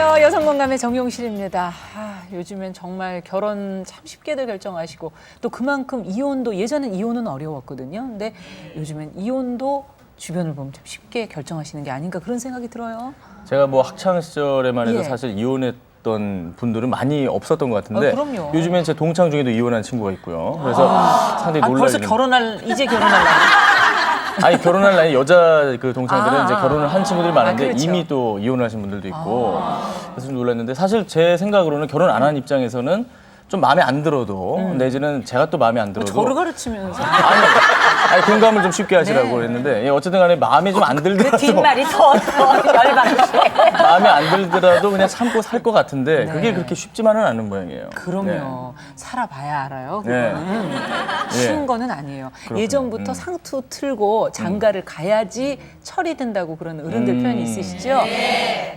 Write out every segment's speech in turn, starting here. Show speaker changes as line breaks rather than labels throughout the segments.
안녕하세요. 여성공감의 정용실입니다. 요즘엔 정말 결혼 참 쉽게들 결정하시고 또 그만큼 이혼도 예전엔 이혼은 어려웠거든요. 근데 요즘엔 이혼도 주변을 보면 좀 쉽게 결정하시는 게 아닌가 그런 생각이 들어요.
제가 뭐 학창 시절에만 해도
예.
사실 이혼했던 분들은 많이 없었던 것 같은데
그럼요.
요즘엔 제 동창 중에도 이혼한 친구가 있고요. 그래서 상당히
벌써
놀라지는.
이제 결혼할 날.
아니 결혼할 나이 여자 그 동창들은 이제 결혼을 한 친구들이 많은데
그렇죠.
이미 또 이혼하신 분들도 있고 그래서 좀 놀랐는데 사실 제 생각으로는 결혼 안 한 입장에서는 좀 마음에 안 들어도 내지는 제가 또 마음에 안 들어도
저를 가르치면서.
아니 공감을 좀 쉽게 하시라고 했는데 예, 어쨌든 간에 마음에 좀 안 들더라도
뒷말이 더 열받으시네.
마음에 안 들더라도 그냥 참고 살 것 같은데 그게 그렇게 쉽지만은 않은 모양이에요.
그럼요. 살아봐야 알아요.
네.
그거는
네.
쉬운 거는 아니에요.
그렇군요.
예전부터 상투 틀고 장가를 가야지 철이 든다고 그런 어른들 표현이 있으시죠?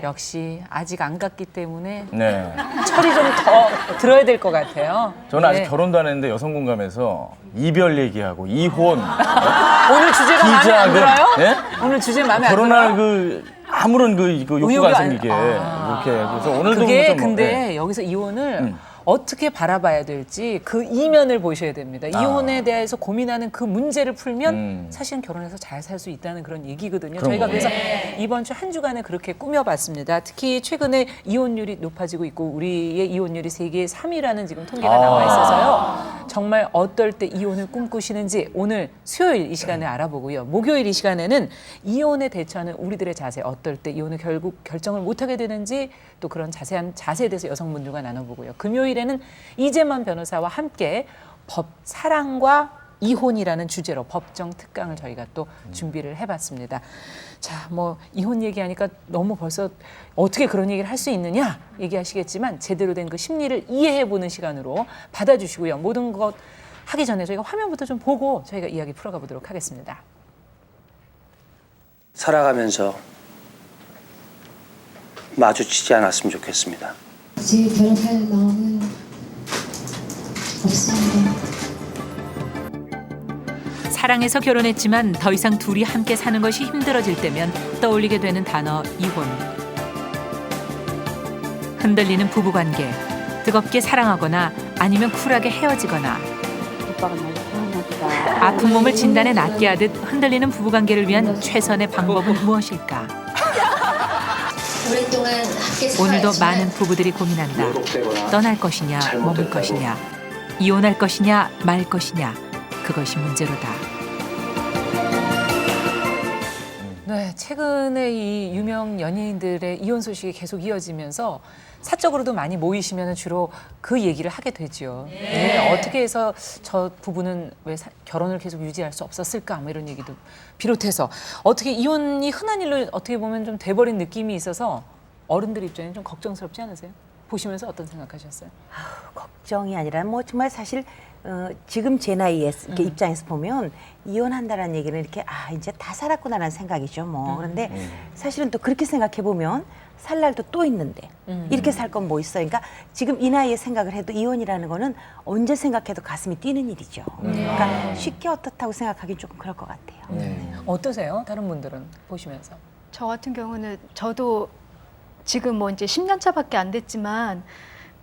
역시 아직 안 갔기 때문에
네.
철이 좀 더 들어야 될 것 같아요.
저는 아직
네.
결혼도 안 했는데 여성 공감에서 이별 얘기하고 이혼,
오늘 주제가 마음에 안
기자금,
들어요?
네?
오늘 주제 마음에 안
결혼할
들어요?
그 아무런 그 욕구가
의욕이
안
안-
생기게 이렇게 그래서 오늘도
그게
좀
근데
네.
여기서 이혼을 어떻게 바라봐야 될지 그 이면을 보셔야 됩니다. 이혼에 대해서 고민하는 그 문제를 풀면 사실은 결혼해서 잘 살 수 있다는 그런 얘기거든요.
그런
저희가
거군요.
그래서 이번 주 한 주간에 그렇게 꾸며봤습니다. 특히 최근에 이혼율이 높아지고 있고 우리의 이혼율이 세계 3위라는 지금 통계가 나와 있어서요. 정말 어떨 때 이혼을 꿈꾸시는지 오늘 수요일 이 시간에 알아보고요. 목요일 이 시간에는 이혼에 대처하는 우리들의 자세, 어떨 때 이혼을 결국 결정을 못하게 되는지 또 그런 자세한 자세에 대해서 여성분들과 나눠보고요. 금요일에는 이재만 변호사와 함께 법, 사랑과 이혼이라는 주제로 법정 특강을 저희가 또 준비를 해봤습니다. 자, 뭐 이혼 얘기하니까 너무 벌써 어떻게 그런 얘기를 할 수 있느냐 얘기하시겠지만 제대로 된 그 심리를 이해해보는 시간으로 받아주시고요. 모든 것 하기 전에 저희가 화면부터 좀 보고 저희가 이야기 풀어가 보도록 하겠습니다.
살아가면서 마주치지 않았으면 좋겠습니다.
이제 결혼할 마음은 없습니다.
사랑해서 결혼했지만 더 이상 둘이 함께 사는 것이 힘들어질 때면 떠올리게 되는 단어 이혼. 흔들리는 부부관계, 뜨겁게 사랑하거나 아니면 쿨하게 헤어지거나
오빠가 너무 화났다.
아픈 몸을 진단에 낫게 하듯 흔들리는 부부관계를 위한 최선의 방법은 무엇일까?
오랫동안 함께
오늘도
살아야지만
많은 부부들이 고민한다. 떠날 것이냐, 머물 것이냐, 이혼할 것이냐, 말 것이냐, 그것이 문제로다. 네, 최근에 이 유명 연예인들의 이혼 소식이 계속 이어지면서 사적으로도 많이 모이시면 주로 그 얘기를 하게 되죠. 네, 어떻게 해서 저 부부는 왜 결혼을 계속 유지할 수 없었을까? 뭐 이런 얘기도 비롯해서 어떻게 이혼이 흔한 일로 어떻게 보면 좀 돼버린 느낌이 있어서 어른들 입장에는 좀 걱정스럽지 않으세요? 보시면서 어떤 생각하셨어요?
걱정이 아니라 뭐 정말 사실 지금 제 나이에 이렇게 입장에서 보면 이혼한다라는 얘기는 이렇게 이제 다 살았구나라는 생각이죠 뭐. 그런데 사실은 또 그렇게 생각해 보면 살 날도 또 있는데 이렇게 살 건 뭐 있어. 그러니까 지금 이 나이에 생각을 해도 이혼이라는 거는 언제 생각해도 가슴이 뛰는 일이죠. 그러니까 쉽게 어떻다고 생각하기 조금 그럴 것 같아요.
어떠세요? 다른 분들은 보시면서.
저 같은 경우는 저도 지금 뭐 이제 10년 차밖에 안 됐지만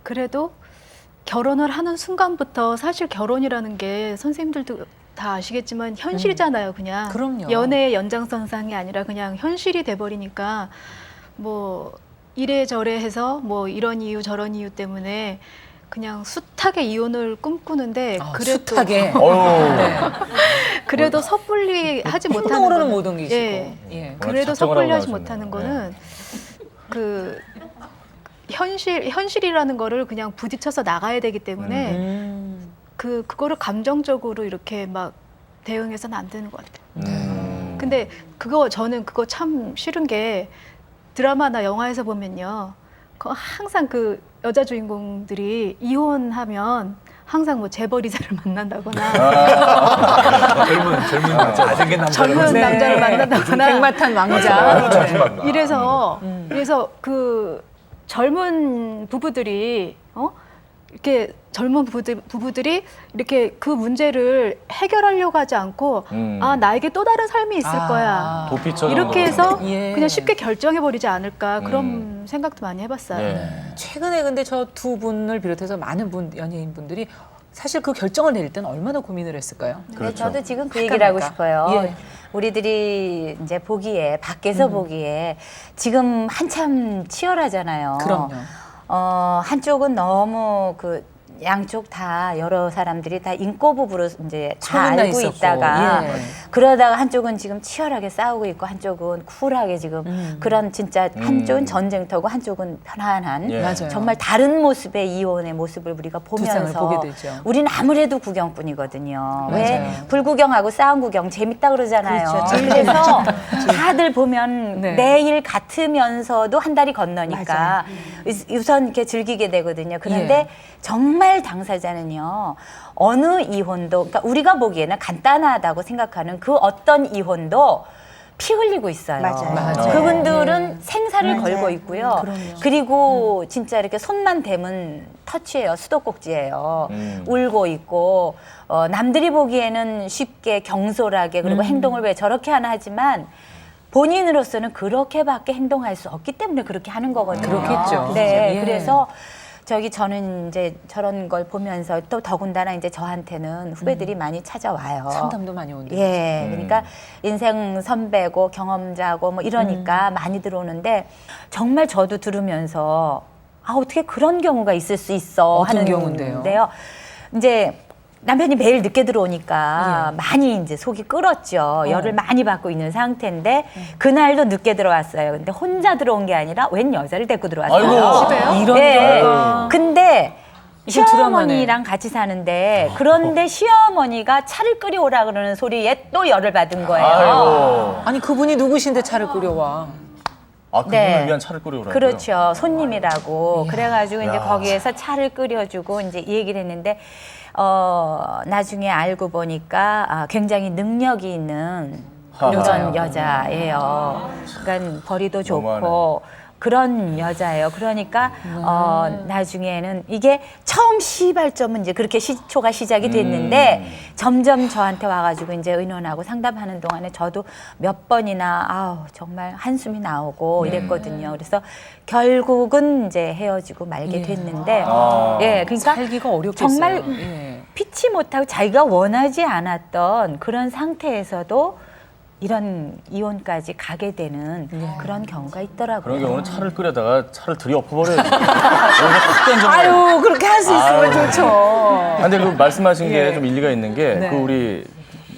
그래도 결혼을 하는 순간부터 사실 결혼이라는 게 선생님들도 다 아시겠지만 현실이잖아요, 그냥.
그럼요.
연애의 연장선상이 아니라 그냥 현실이 돼버리니까 뭐 이래저래 해서 뭐 이런 이유 저런 이유 때문에 그냥 숱하게 이혼을 꿈꾸는데 그래도
숱하게.
어휴.
네.
그래도 섣불리 하지 못하는
행동으로는
거는
못 옮기시고.
예.
예.
그래도
작정을
섣불리
하고
하지
나오셨네요.
못하는 거는 그 현실이라는 거를 그냥 부딪혀서 나가야 되기 때문에 그거를 감정적으로 이렇게 막 대응해서는 안 되는 것 같아요. 근데 저는 그거 참 싫은 게 드라마나 영화에서 보면요. 항상 그 여자 주인공들이 이혼하면 항상 뭐 재벌이자를 만난다거나
젊은 남자, 잘생긴 남자.
젊은
네.
남자를 만난다거나
백마탄 왕자. 네.
이래서 그 젊은 부부들이 이렇게 젊은 부부들이 이렇게 그 문제를 해결하려고 하지 않고 아 나에게 또 다른 삶이 있을 거야
도피처럼
이렇게 해서
예.
그냥 쉽게 결정해버리지 않을까 그런 생각도 많이 해봤어요.
예.
최근에 근데 저 두 분을 비롯해서 많은 연예인분들이 사실 그 결정을 내릴 때는 얼마나 고민을 했을까요?
네, 저도 지금 그 얘기를 하고 싶어요.
예.
우리들이 이제 보기에 밖에서 보기에 지금 한참 치열하잖아요.
그럼요.
한쪽은 너무 양쪽 다 여러 사람들이 다 인꼬부부로 이제 다
소문나
알고
있었고,
있다가
예.
그러다가 한쪽은 지금 치열하게 싸우고 있고 한쪽은 쿨하게 지금 그런 진짜 한쪽은 전쟁터고 한쪽은 편안한
예.
맞아요.
정말 다른 모습의 이혼의 모습을 우리가
두상을
보면서
보게 되죠.
우리는 아무래도 구경뿐이거든요. 왜
맞아요.
불구경하고 싸움 구경 재밌다 그러잖아요.
그렇죠.
그래서 다들 보면
네.
내일 같으면서도 한 달이 건너니까 우선 이렇게 즐기게 되거든요. 그런데
예.
정말 당사자는요. 어느 이혼도 그러니까 우리가 보기에는 간단하다고 생각하는 그 어떤 이혼도 피 흘리고 있어요.
맞아요.
그분들은 생사를 걸고 있고요.
그럼요.
그리고 진짜 이렇게 손만 대면 터치예요. 수도꼭지예요. 울고 있고 남들이 보기에는 쉽게 경솔하게 그리고 행동을 왜 저렇게 하나 하지만 본인으로서는 그렇게밖에 행동할 수 없기 때문에 그렇게 하는 거거든요.
그렇겠죠.
네,
예.
그래서 저는 이제 저런 걸 보면서 또 더군다나 이제 저한테는 후배들이 많이 찾아와요.
상담도 많이 온대요.
예, 그러니까 인생 선배고 경험자고 뭐 이러니까 많이 들어오는데 정말 저도 들으면서 아 어떻게 그런 경우가 있을 수 있어
어떤
하는
경우인데요?
이제 남편이 매일 늦게 들어오니까 많이 이제 속이 끓었죠. 열을 많이 받고 있는 상태인데 그날도 늦게 들어왔어요. 근데 혼자 들어온 게 아니라 웬 여자를 데리고 들어왔어요.
아이고.
집에요?
이런
네.
경우가.
근데
이건
시어머니랑 같이 사는데 그런데 시어머니가 차를 끓여오라 그러는 소리에 또 열을 받은 거예요.
아이고.
아니 그분이 누구신데 차를 끓여와?
아, 그분을
네.
위한 차를 끓여오라고요?
그렇죠. 손님이라고. 그래가지고 이제
야.
거기에서 차를 끓여주고 이제 이 얘기를 했는데 나중에 알고 보니까 굉장히 능력이 있는
여자예요.
그런 여자예요. 그러니까 벌이도
너무하네.
좋고 그런 여자예요. 그러니까 나중에는 이게 처음 시발점은 이제 그렇게 시초가 시작이 됐는데 점점 저한테 와가지고 이제 의논하고 상담하는 동안에 저도 몇 번이나 아우 정말 한숨이 나오고 이랬거든요. 그래서 결국은 이제 헤어지고 말게 됐는데 예, 그러니까
살기가 어렵겠어요.
정말
예.
피치 못하고 자기가 원하지 않았던 그런 상태에서도 이런 이혼까지 가게 되는 그런 경우가 있더라고요.
그런 경우는 차를 끓여다가 차를 들이엎어버려야지. 여기서 확 던져.
아유 그렇게 할 수 있으면 좋죠.
근데 그 말씀하신 게
예.
좀 일리가 있는 게
네.
그 우리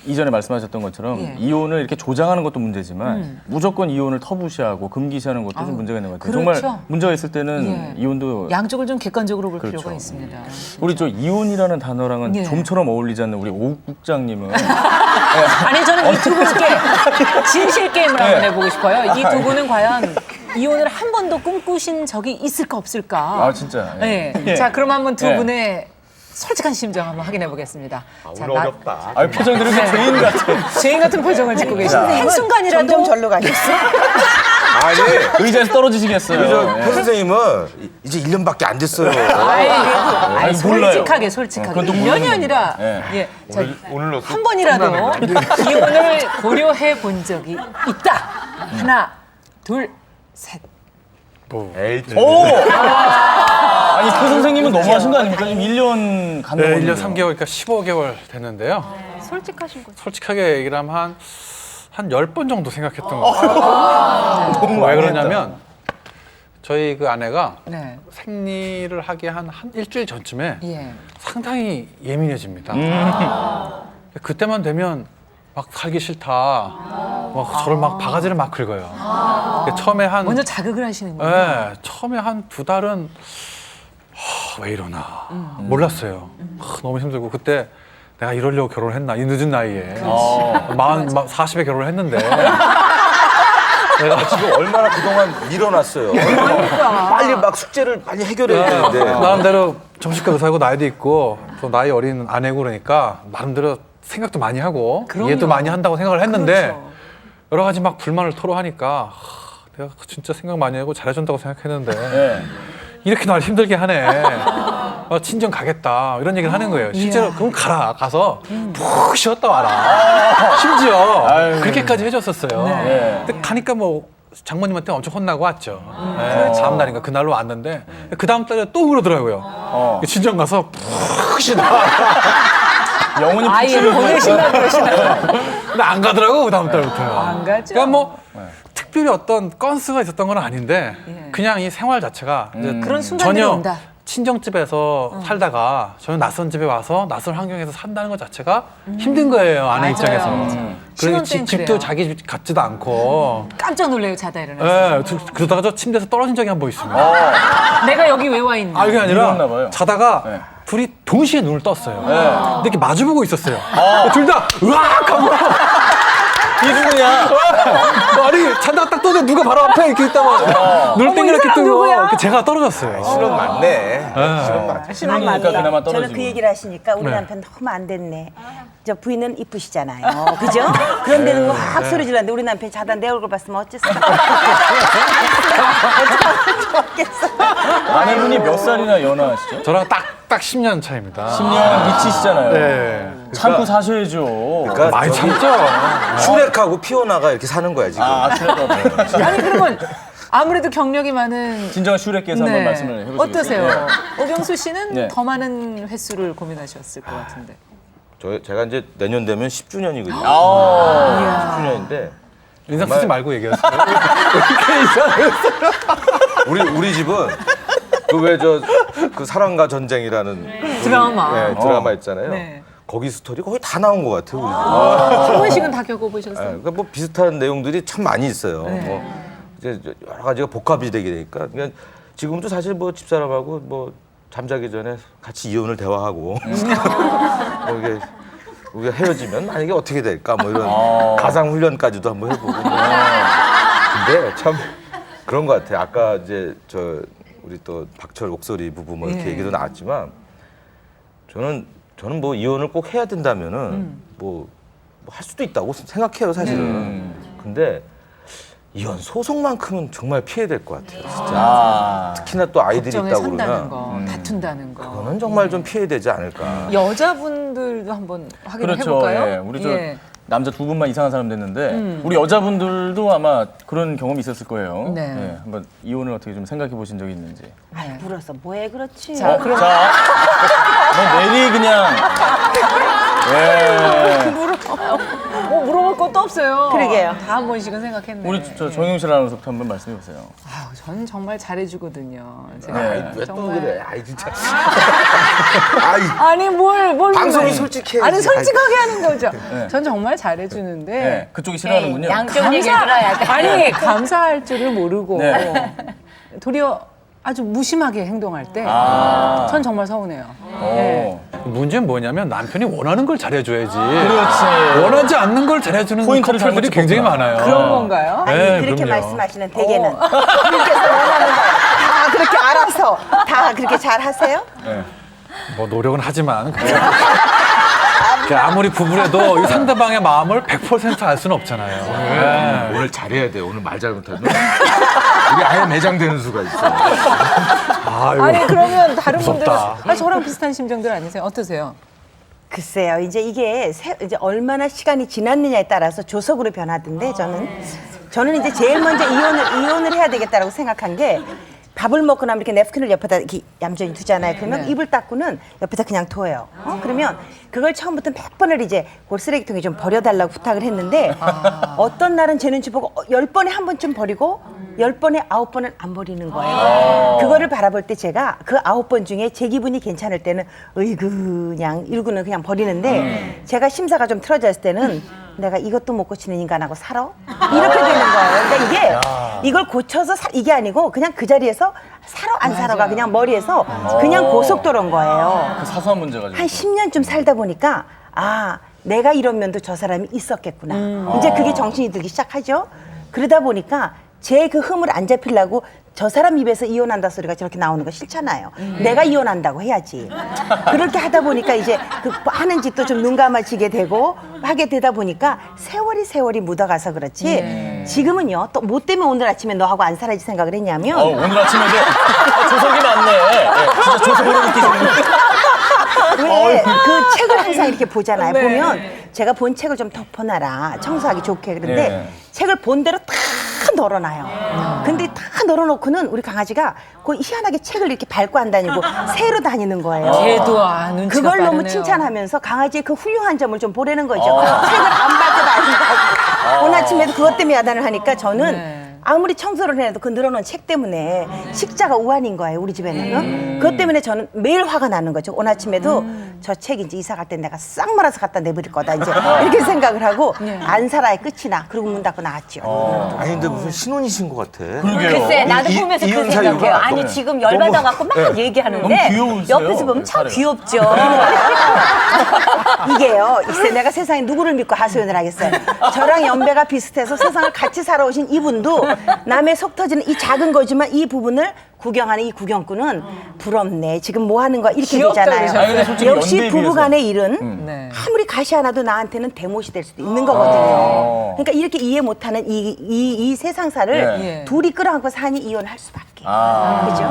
이전에 말씀하셨던 것처럼
예.
이혼을 이렇게 조장하는 것도 문제지만 무조건 이혼을 터부시하고 금기시하는 것도 좀 문제가 있는 것 같아요.
그렇죠.
정말 문제가 있을 때는
예.
이혼도
양쪽을 좀 객관적으로 볼
그렇죠.
필요가 있습니다.
우리 저 이혼이라는 단어랑은
예.
좀처럼 어울리지 않는 우리 오 국장님은
아니 저는 이 두 분께 진실 게임을 한번
네.
해보고 싶어요. 이 두 분은 과연 이혼을 한 번도 꿈꾸신 적이 있을까 없을까?
아 진짜.
네.
예.
자 그럼 한번 두
예.
분의 솔직한 심정 한번 확인해 보겠습니다.
오늘 어렵다.
아 표정들이 그 죄인 같아.
죄인 같은 표정을 짓고 계신데 한 순간이라도
점점 절로 가셨어.
아니,
의자에서 떨어지시겠어요.
우리 저
예.
표 선생님은 이제 1년밖에 안 됐어요.
아이,
몰라요.
솔직하게 솔직하게
그건 또
1년이
모르는
아니라
거예요.
예. 자,
오늘로
한 번이라도 이혼을 고려해 본 적이 있다. 하나, 둘, 셋.
에이,
오! 아니 표 선생님은 너무하신 거 아닙니까? 지금 1년 간다고.
네, 1년 3개월, 그러니까 15개월 됐는데요.
솔직하신 거죠.
솔직하게 얘기를 하면 한 10번 정도 생각했던 것 같아요. 왜 그러냐면 저희 그 아내가
네.
생리를 하기 한 일주일 전쯤에
예.
상당히 예민해집니다. 그때만 되면 막 살기 싫다. 막 저를 막 바가지를 막 긁어요. 처음에 한
먼저 자극을 하시는군요.
네, 처음에 한 2달은 왜 이러나 몰랐어요. 너무 힘들고 그때 내가 이러려고 결혼했나 이 늦은 나이에 40에 결혼을 했는데 내가
지금 얼마나 그동안 밀어놨어요. 빨리 막 숙제를 빨리 해결해야 되는데.
나름대로 정신과 의사고 나이도 있고 또 나이 어린 아내고 그러니까 나름대로 생각도 많이 하고
그럼요.
이해도 많이 한다고 생각을 했는데
그렇죠.
여러 가지 막 불만을 토로하니까 내가 진짜 생각 많이 하고 잘해준다고 생각했는데
예.
이렇게 날 힘들게 하네. 친정 가겠다 이런 얘기를 하는 거예요. 실제로 그럼 가서 푹 쉬었다 와라. 심지어 그렇게까지 해줬었어요.
네.
근데 가니까 뭐 장모님한테 엄청 혼나고 왔죠. 다음 날인가 그날로 왔는데 그 다음 달에 또 그러더라고요. 친정 가서 푹 쉬다.
영혼이
아이를 보내신다 그러시나요?
근데 안 가더라고 그 다음 달부터요.
안 가죠.
그러니까 뭐 특별히 어떤 건수가 있었던 건 아닌데 그냥 이 생활 자체가 이제
그런 순간들이
전혀
온다.
친정집에서 살다가 저는 낯선 집에 와서 낯선 환경에서 산다는 것 자체가 힘든 거예요 아내
맞아요.
입장에서.
신혼
그리고
때는
집도
그래요.
자기 집 같지도 않고.
깜짝 놀래요, 자다 일어나서.
그러다가 저 침대에서 떨어진 적이 한 번 있습니다.
내가 여기 왜 와 있나?
그게 아니라
이랬나 봐요.
자다가
네.
둘이 동시에 눈을 떴어요. 근데 이렇게 마주보고 있었어요. 둘 다 으악 하고
이준이야.
아니 자다가 딱 떠서 누가 바로 앞에 이렇게 있다가 눈을 땡그랗게 뜨고 제가 떨어졌어요.
실험 맞네. 실험 맞네.
신혼이니까 그나마 떨어지고.
저는 그 얘기를 하시니까 우리
네.
남편 너무 안 됐네. 저 부인은 이쁘시잖아요. 그죠? 그런데는 확 소리 질렀는데 우리 남편이 자다 내 얼굴 봤으면 어쨌어? 어쩌겠어?
아내분이 몇 살이나 연하시죠?
저랑 딱 10년 차입니다.
10년 미치시잖아요.
네.
참고 사셔야죠.
그러니까
많이
저기
참죠.
슈렉하고 피오나가 이렇게 사는 거야 지금.
아니 그러면 아무래도 경력이 많은
진정한 슈렉께서 한번 말씀을 해보시겠어요?
어떠세요? 오병수 씨는
네.
더 많은 횟수를 고민하셨을 것 같은데.
제가 이제 내년 되면 10주년이거든요.
아.
10주년인데
인상 쓰지 말고 얘기하세요.
우리 집은 그 왜 그 사랑과 전쟁이라는
드라마.
드라마 있잖아요.
네.
거기 스토리 거의 다 나온 것 같아요. 우리 집은.
성원 씨는 다 겪어보셨어요?
그러니까 뭐 비슷한 내용들이 참 많이 있어요.
네.
뭐 이제 여러 가지가 복합이 되게 되니까 그냥 지금도 사실 뭐 집사람하고 뭐 잠자기 전에 같이 이혼을 대화하고 뭐 이게 우리가 헤어지면 만약에 어떻게 될까 뭐 이런 가상 훈련까지도 한번 해보고. 근데 참 그런 것 같아요. 아까 이제 우리 또 박철 옥소리 부부 뭐 이렇게 얘기도 나왔지만 저는 뭐 이혼을 꼭 해야 된다면은 뭐 할 수도 있다고 생각해요 사실은. 근데 이혼 소송만큼은 정말 피해야 될 것 같아요. 진짜. 특히나 또 아이들이
걱정에
있다고
산다는
그러면
거, 다툰다는 거.
그거는 정말 좀 피해야 되지 않을까.
여자분들도 한번 확인을
그렇죠.
해볼까요?
예. 우리 남자 두 분만 이상한 사람 됐는데 우리 여자분들도 아마 그런 경험이 있었을 거예요.
네.
예, 한번 이혼을 어떻게 좀 생각해 보신 적이 있는지.
아이 물어서 뭐해 그렇지.
자, 그럼
자, 뭐 내리 그냥. 예.
물어볼 것도 없어요.
그러게요.
다 한 번씩은 생각했네.
우리 정용 씨 아나운서부터 한번 말씀해 보세요.
아우, 전 정말 잘해주거든요. 제가
네.
왜 또
정말.
그래? 아이 진짜. 아이
아니 뭘
방송이
그래.
솔직해야지.
아니 솔직하게 하는 거죠.
네.
전 정말 잘해주는데
네, 그쪽이 싫어하는군요.
양쪽 얘기를 들어야 돼.
아니 감사할 줄을 모르고
네.
도리어 아주 무심하게 행동할 때 전 정말 서운해요. 네.
문제는 뭐냐면 남편이 원하는 걸 잘해줘야지.
그렇지.
원하지 않는 걸 잘해주는
포인트를 잘못
커플들이 굉장히
짚었구나.
많아요.
그런 건가요?
아니
네,
그렇게
그럼요.
말씀하시는 대개는 그렇게서 원하는 거다 그렇게 알아서 다 그렇게 잘 하세요?
뭐 노력은 하지만 아무리 부부래도 이 상대방의 마음을 100% 알 수는 없잖아요. 네.
오늘 잘해야 돼. 오늘 말 잘못하면 우리 아예 매장되는 수가 있어.
아이고.
아니 그러면 다른 분들은
무섭다.
저랑 비슷한 심정들 아니세요? 어떠세요?
글쎄요, 이제 이게 이제 얼마나 시간이 지났느냐에 따라서 조석으로 변하던데 저는 이제 제일 먼저 이혼을 해야 되겠다라고 생각한 게 밥을 먹고 나면 이렇게 냅킨을 옆에다 이렇게 얌전히 두잖아요. 그러면
네.
입을 닦고는 옆에다 그냥 둬요. 그러면 그걸 처음부터 몇 번을 이제 그 쓰레기통에 좀 버려달라고 부탁을 했는데 어떤 날은 쟤는 보고 10번에 한 번쯤 버리고 10번에 9번은 안 버리는 거예요. 그거를 바라볼 때 제가 그 9번 중에 제 기분이 괜찮을 때는 으이구 그냥 이러고는 그냥 버리는데 제가 심사가 좀 틀어져 있을 때는 내가 이것도 못 고치는 인간하고 살아? 이렇게 되는 거예요. 그러니까 이게 이걸 고쳐서 이게 아니고 그냥 그 자리에서 살아 안 살아가 그냥 머리에서 그냥 고속도로인 거예요.
그 사소한 문제 가지고.
한 10년쯤 살다 보니까 아 내가 이런 면도 저 사람이 있었겠구나. 이제 그게 정신이 들기 시작하죠. 그러다 보니까 제 그 흠을 안 잡히려고 저 사람 입에서 이혼한다 소리가 저렇게 나오는 거 싫잖아요. 내가 이혼한다고 해야지. 그렇게 하다 보니까 이제 그 하는 짓도 좀 눈 감아지게 되고 하게 되다 보니까 세월이 묻어가서 그렇지. 지금은요. 또 뭐 때문에 오늘 아침에 너하고 안 살아야지 생각을 했냐면
오늘 아침에도 조석이 많네. 예, 진짜 조석으로 느끼시는
근데 그 책을 항상 이렇게 보잖아요.
네.
보면 제가 본 책을 좀 덮어놔라. 청소하기 좋게. 그런데
네.
책을 본 대로 다 널어놔요. 근데 다 널어놓고는 우리 강아지가 그 희한하게 책을 이렇게 밟고 안 다니고 새로 다니는 거예요.
걔도 눈치가
그걸 너무
빠르네요.
칭찬하면서 강아지의 그 훌륭한 점을 좀 보라는 거죠. 책을 안 밟고 다닌다고. 오늘 아침에도 그것 때문에 야단을 하니까 저는
네.
아무리 청소를 해도 그 늘어놓은 책 때문에 식자가 우환인 거예요, 우리 집에는. 그것 때문에 저는 매일 화가 나는 거죠. 오늘 아침에도 저 책 이제 이사 갈 때 내가 싹 말아서 갖다 내버릴 거다. 이제 이렇게 생각을 하고 안 살아야 끝이 나. 그리고 문 닫고 나왔죠.
아니 근데 무슨 신혼이신 것 같아.
글쎄 나도
이-
보면서 그
이혼
생각해요.
사유가
아니
너무-
지금 열받아갖고 막
너무-
얘기하는데
너무 귀여우세요.
옆에서 보면 참
사례가.
귀엽죠.
이게요, 글쎄 내가 세상에 누구를 믿고 하소연을 하겠어요. 저랑 연배가 비슷해서 세상을 같이 살아오신 이분도 남의 속 터지는 이 작은 거지만 이 부분을 구경하는 이 구경꾼은 부럽네. 지금 뭐 하는 거야? 이렇게
귀엽다
되잖아요.
그러셨어요. 아니, 근데
솔직히
역시
연배에
부부간의 일은
네.
아무리 가시 하나도 나한테는 대못이 될 수도 있는 거거든요. 그러니까 이렇게 이해 못하는 이 세상사를
네.
둘이 끌어안고 사니 이혼할 수밖에.
아.
그죠?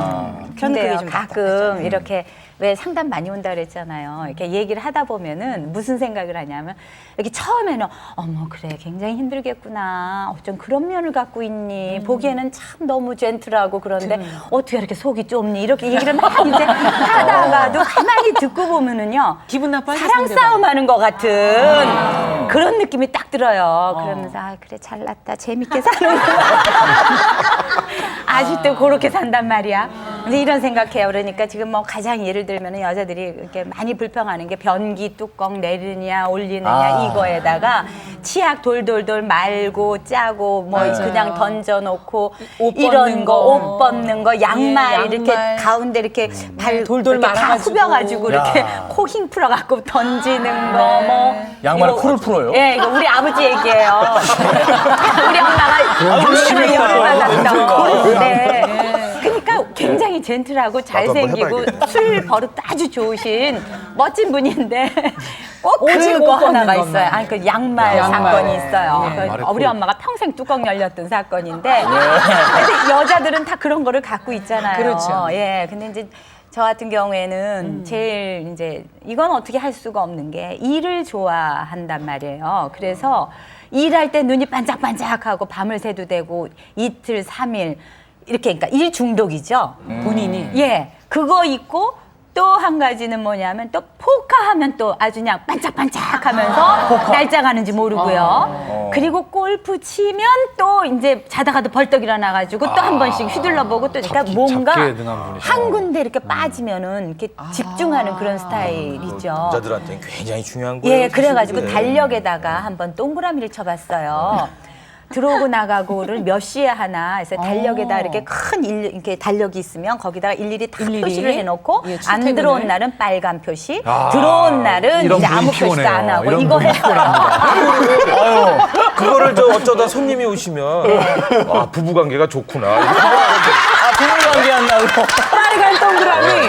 저는 그게
근데요
좀
가끔 이렇게 왜 상담 많이 온다 그랬잖아요. 이렇게 얘기를 하다 보면은 무슨 생각을 하냐면 이렇게 처음에는 어머 그래 굉장히 힘들겠구나. 어쩜 그런 면을 갖고 있니. 보기에는 참 너무 젠틀하고 그런데 어떻게 이렇게 속이 좁니. 이렇게 얘기를 막 이제 하다가도 가만히 듣고 보면은요.
기분 나빠요,
사랑
상대방.
싸움하는 것 같은 그런 느낌이 딱 들어요. 그러면서 아 그래 잘났다 재밌게 사는구나. 아직도 그렇게 산단 말이야. 근데 이런 생각해요. 그러니까 지금 뭐 가장 예를 들면 여자들이 이렇게 많이 불평하는 게 변기 뚜껑 내리느냐 올리느냐 이거에다가 치약 돌돌돌 말고 짜고 뭐 그냥 던져놓고
옷
이런
벗는
거,
거.
옷 벗는 거, 양말
예,
이렇게
양말.
가운데 이렇게 발
돌돌
이렇게 다
말아가지고.
후벼가지고 이렇게
야.
코 힘 풀어갖고 던지는 거 뭐.
양말에
이거-
코를 풀어요?
예, 이거 우리 아버지 얘기예요. 우리 엄마가
열심히
열을
해봐요.
받았던. 네. 그러니까 굉장히 젠틀하고
한번
잘생기고
해봐야겠다.
술 버릇 아주 좋으신 멋진 분인데 꼭
오직
그거
옷 벗는
하나가
것만.
있어요. 아니 그 양말
양말.
사건이 있어요.
예.
그 우리 엄마가 평생 뚜껑 열렸던 사건인데 근데 여자들은 다 그런 거를 갖고 있잖아요.
그렇죠.
예. 근데 이제 저 같은 경우에는 제일 이제 이건 어떻게 할 수가 없는 게 일을 좋아한단 말이에요. 그래서 일할 때 눈이 반짝반짝하고 밤을 새도 되고 이틀, 3일 이렇게 그러니까 일 중독이죠.
본인이.
예. 그거 있고 또 한 가지는 뭐냐면 또 포카하면 또 아주 그냥 반짝반짝하면서 날짜 가는지 모르고요. 그리고 골프 치면 또 이제 자다가도 벌떡 일어나가지고 또 한 번씩 휘둘러보고 또 그러니까 뭔가
잡기에 능한 분이시죠.
한 군데 이렇게 빠지면은 이렇게 집중하는 그런 스타일이죠.
남자들한테는 굉장히 중요한 거예요.
예, 그래가지고
사실.
달력에다가 한번 동그라미를 쳐봤어요. 들어오고 나가고를 몇 시에 하나 해서 달력에다 이렇게 큰 이렇게 달력이 있으면 거기다가 일일이 다
일일이?
표시를 해놓고
예,
안
출퇴근을?
들어온 날은 빨간 표시,
아,
들어온 날은
이런
이제
분이
아무 표시도
피곤해요.
안 하고
이런
이거
분이
했어요.
그거를 저 어쩌다 손님이 오시면 아 부부 관계가 좋구나.
부부 관계 한다고.
빨간 동그라미.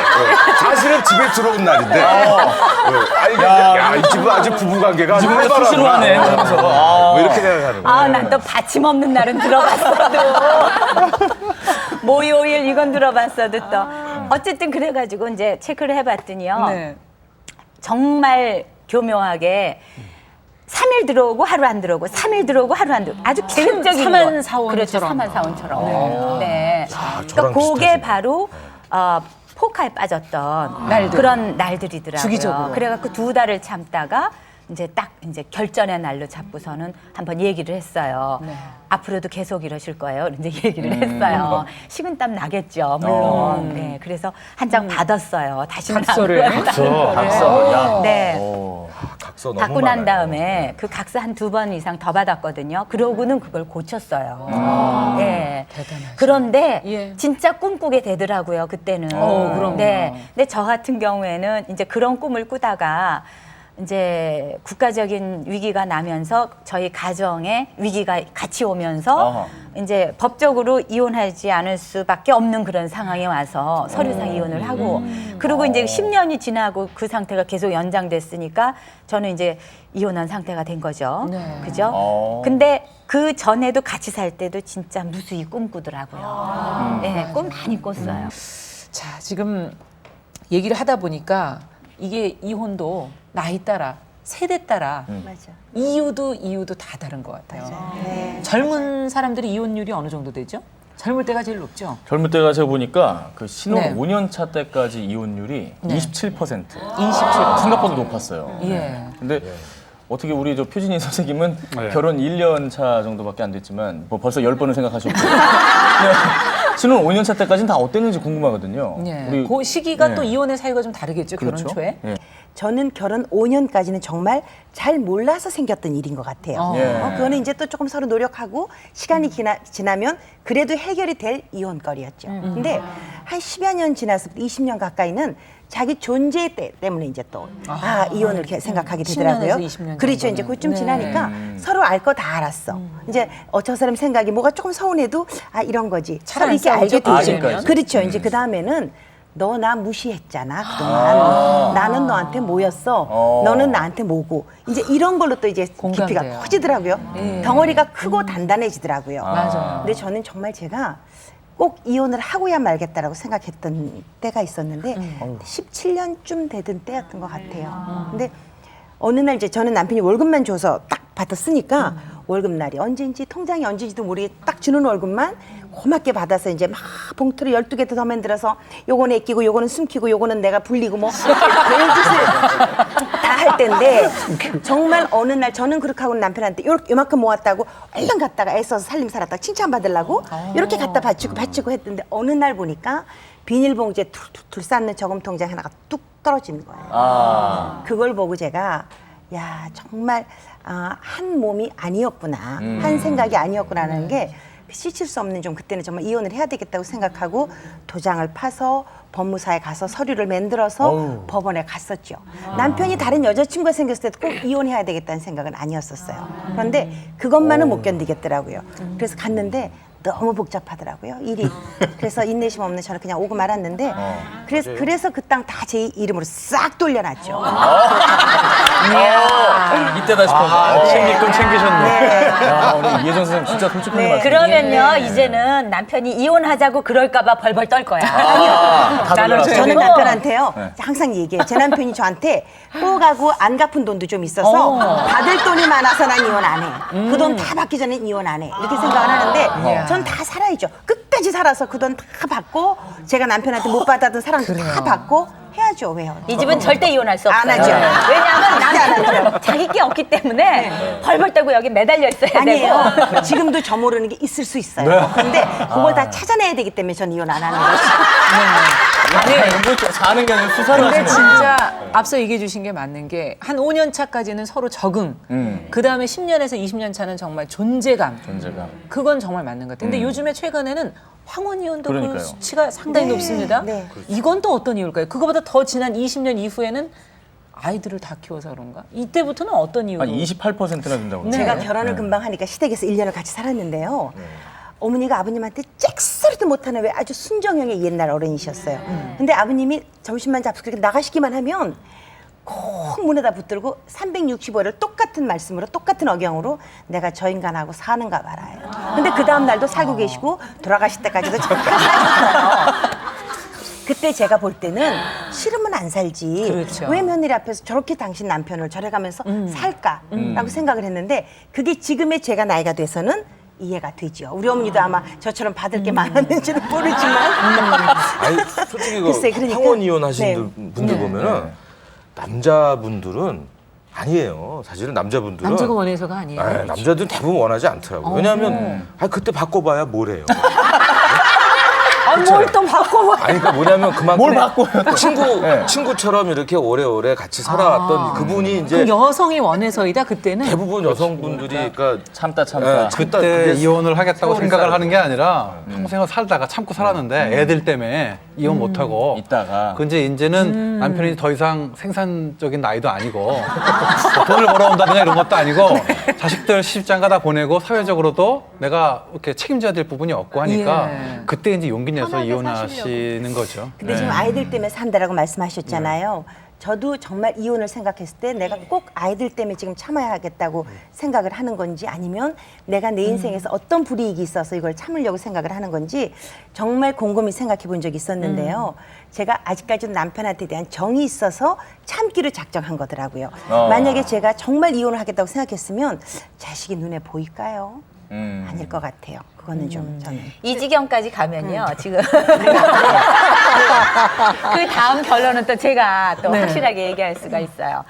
사실은 집에 들어온 날인데. 아니 야이 집은 아주 부부 관계가 아주
지금 수시로 하네. 그러면서.
뭐 이렇게 생각하는 거예요.
아, 난 또 받침 없는 날은 들어봤어도. 목요일 이건 들어봤어도 또. 어쨌든 그래가지고 이제 체크를 해봤더니요.
네.
정말 교묘하게 3일 들어오고 하루 안 들어오고 3일 들어오고 하루 안 들어오고 아주 계획적인
사만사원처럼.
그렇죠. 사만사원처럼. 네.
저랑
그러니까 그게
비슷하시네.
바로 포카에 빠졌던
날들.
그런 날들이더라고요.
주기적으로.
그래갖고 2달을 참다가 이제 딱 이제 결전의 날로 잡고서는 한번 얘기를 했어요. 앞으로도 계속 이러실 거예요. 이제 얘기를 했어요. 식은땀 나겠죠, 물론. 네, 그래서 한 장 받았어요. 다시는
각서를.
안 그런다는
각서. 야.
네.
각서 너무
받고 난
많아요.
다음에 그 각서 한 2번 이상 더 받았거든요. 그러고는 그걸 고쳤어요. 예.
대단하시네.
그런데
예.
진짜 꿈꾸게 되더라고요, 그때는.
그럼요.
네. 근데 저 같은 경우에는 이제 그런 꿈을 꾸다가 이제 국가적인 위기가 나면서 저희 가정에 위기가 같이 오면서
어허.
이제 법적으로 이혼하지 않을 수밖에 없는 그런 상황에 와서 서류상 이혼을 하고 그리고 이제 10년이 지나고 그 상태가 계속 연장됐으니까 저는 이제 이혼한 상태가 된 거죠.
네.
그죠? 근데 그 전에도 같이 살 때도 진짜 무수히 꿈꾸더라고요. 네, 꿈 많이 꿨어요.
자, 지금 얘기를 하다 보니까 이게 이혼도 나이 따라 세대 따라
맞아.
이유도 다 다른 것 같아요.
네.
젊은 사람들이 이혼율이 어느 정도 되죠? 젊을 때가 제일 높죠.
젊을 때가 제가 보니까 그 신혼
네.
5년 차 때까지 이혼율이
네.
27%.
27%.
생각보다 높았어요.
예.
근데 어떻게 우리 저 표진이 선생님은
네.
결혼 1년 차 정도밖에 안 됐지만 뭐 벌써 10번을 생각하셨고 근데 신혼 5년 차 때까지는 다 어땠는지 궁금하거든요.
예.
우리-
그 시기가
네.
또 이혼의 사유가 좀 다르겠죠.
그렇죠.
결혼 초에.
예.
저는 결혼 5년까지는 정말 잘 몰라서 생겼던 일인 것 같아요.
예.
그거는 이제 또 조금 서로 노력하고 시간이 지나면 그래도 해결이 될 이혼거리였죠. 근데 한 10여 년 지나서 20년 가까이는 자기 존재 때문에 이제 또 이혼을 이렇게 생각하게
10년에서
되더라고요.
20년
그렇죠. 이제
정도는.
그좀
네.
지나니까 서로 알 거 다 알았어. 이제 저 사람 생각이 뭐가 조금 서운해도 이런 거지.
잘안
서로 이렇게 알게
싸우죠,
되죠.
그러면.
그렇죠. 이제 그 다음에는 너 나 무시했잖아 그동안. 나는 너한테 뭐였어. 너는 나한테 뭐고. 이제 이런 걸로 또 이제
공감돼요.
깊이가 커지더라고요. 덩어리가 크고 단단해지더라고요.
맞아요.
근데 저는 정말 제가 꼭 이혼을 하고야 말겠다라고 생각했던 때가 있었는데 17년쯤 되던 때였던 것 같아요. 근데 어느 날 이제 저는 남편이 월급만 줘서 딱 받았으니까 월급날이 언제인지 통장이 언제인지도 모르게 딱 주는 월급만 고맙게 받아서 이제 막 봉투를 12개 더 만들어서 요거는 아끼고 요거는 숨기고 요거는 내가 불리고 뭐 별짓을 다 할 때인데 정말 어느 날 저는 그렇게 하고 남편한테 요만큼 모았다고 얼른 갔다가 애써서 살림 살았다가 칭찬받으려고 이렇게 갖다 바치고 했는데 어느 날 보니까 비닐봉지에 툴툴툴 쌓는 저금 통장 하나가 뚝 떨어지는 거예요. 그걸 보고 제가 야 정말 한 몸이 아니었구나 한 생각이 아니었구나라는 게 씻을 수 없는 좀 그때는 정말 이혼을 해야 되겠다고 생각하고 도장을 파서 법무사에 가서 서류를 만들어서 법원에 갔었죠. 남편이 다른 여자친구가 생겼을 때도 꼭 이혼해야 되겠다는 생각은 아니었었어요. 그런데 그것만은 못 견디겠더라고요. 그래서 갔는데 너무 복잡하더라고요, 일이. 그래서 인내심 없는 저는 그냥 오고 말았는데 그래서 그 땅 다 제 이름으로 싹 돌려놨죠.
이때다 싶어서.
챙길 챙기셨네.
야, 우리 이혜정 선생님 진짜 솔직한 게 많아요.
그러면요 이제는 남편이 이혼하자고 그럴까봐 벌벌 떨 거야.
다 돌려놨어요.
저는
어.
남편한테요 항상 얘기해요. 제 남편이 저한테 또 가고 안 갚은 돈도 좀 있어서 받을 돈이 많아서 난 이혼 안 해. 그 돈 다 받기 전에 이혼 안 해. 이렇게 생각을 하는데 전 다 살아야죠. 끝까지 살아서 그 돈 다 받고 제가 남편한테 못 받았던 사랑도 다 받고 해야죠. 왜요?
이 집은 절대 이혼할 수
안
없어요.
하죠.
왜냐하면
안
남편은 자기 게 없기 때문에 벌벌 떨고 여기 매달려 있어야 되고.
아니에요. 지금도 저 모르는 게 있을 수 있어요. 그런데 그걸 다 찾아내야 되기 때문에 전 이혼 안 하는 거죠.
뭐 사는 게 아니라 수사를
근데
하시는
진짜 앞서 얘기해 주신 게 맞는 게 한 5년 차까지는 서로 적응. 그 다음에 10년에서 20년 차는 정말 존재감.
존재감.
그건 정말 맞는 것 같아요. 근데 요즘에 최근에는 황혼 이혼도 그
그러니까요.
수치가 상당히 높습니다.
네.
이건 또 어떤 이유일까요? 그거보다 더 지난 20년 이후에는 아이들을 다 키워서 그런가? 이때부터는 어떤 이유로?
한 28%나 된다고.
네.
제가 결혼을 금방 하니까 시댁에서 1년을 같이 살았는데요. 어머니가 아버님한테 잭소리도 못하는 왜 아주 순정형의 옛날 어른이셨어요. 근데 아버님이 점심만 잡수고 이렇게 나가시기만 하면 꼭 문에다 붙들고 365일 똑같은 말씀으로 똑같은 억양으로 내가 저 인간하고 사는가 말아요. 근데 그 다음 날도 살고 계시고 돌아가실 때까지도 잠깐 사셨어요. 그때 제가 볼 때는 싫으면 안 살지.
그렇죠.
왜 며느리 앞에서 저렇게 당신 남편을 저래가면서 살까라고 생각을 했는데 그게 지금의 제가 나이가 돼서는 이해가 되죠. 우리 어머니도 아마 저처럼 받을 게 많았는지는 모르지만
아니 솔직히
글쎄, 그러니까.
황혼 이혼하신
네.
분들 보면은 남자분들은 아니에요. 사실은 남자분들은
남자가 원해서가 아니에요.
네, 남자들은 대부분 원하지 않더라고요. 왜냐하면 그때 바꿔봐야 뭘 해요.
뭘 또 바꿔봐.
아니 그러니까 뭐냐면 그만큼
뭘 바꿔요, 또?
친구처럼 이렇게 오래오래 같이 살아왔던 그분이 이제
그 여성이 원해서이다 그때는.
대부분 여성분들이 그러니까
참다.
그때 이혼을 하겠다고
세월이
생각을
쌓여.
하는 게 아니라 평생을 살다가 참고 살았는데 애들 때문에 이혼 못하고
있다가.
근데 이제는 남편이 더 이상 생산적인 나이도 아니고 뭐 돈을 벌어온다든가 이런 것도 아니고 자식들 시집장가 다 보내고 사회적으로도 내가 이렇게 책임져야 될 부분이 없고 하니까
예.
그때 이제 용기 내서
편하게
이혼하시는 거죠.
근데 지금 아이들 때문에 산다라고 말씀하셨잖아요. 저도 정말 이혼을 생각했을 때 내가 꼭 아이들 때문에 지금 참아야 하겠다고 생각을 하는 건지 아니면 내가 내 인생에서 어떤 불이익이 있어서 이걸 참으려고 생각을 하는 건지 정말 곰곰이 생각해 본 적이 있었는데요. 제가 아직까지도 남편한테 대한 정이 있어서 참기로 작정한 거더라고요. 만약에 제가 정말 이혼을 하겠다고 생각했으면 자식이 눈에 보일까요? 아닐 것 같아요. 그거는 좀 저는.
이 지경까지 가면요, 지금. 그 다음 결론은 또 제가 또 확실하게 얘기할 수가 있어요.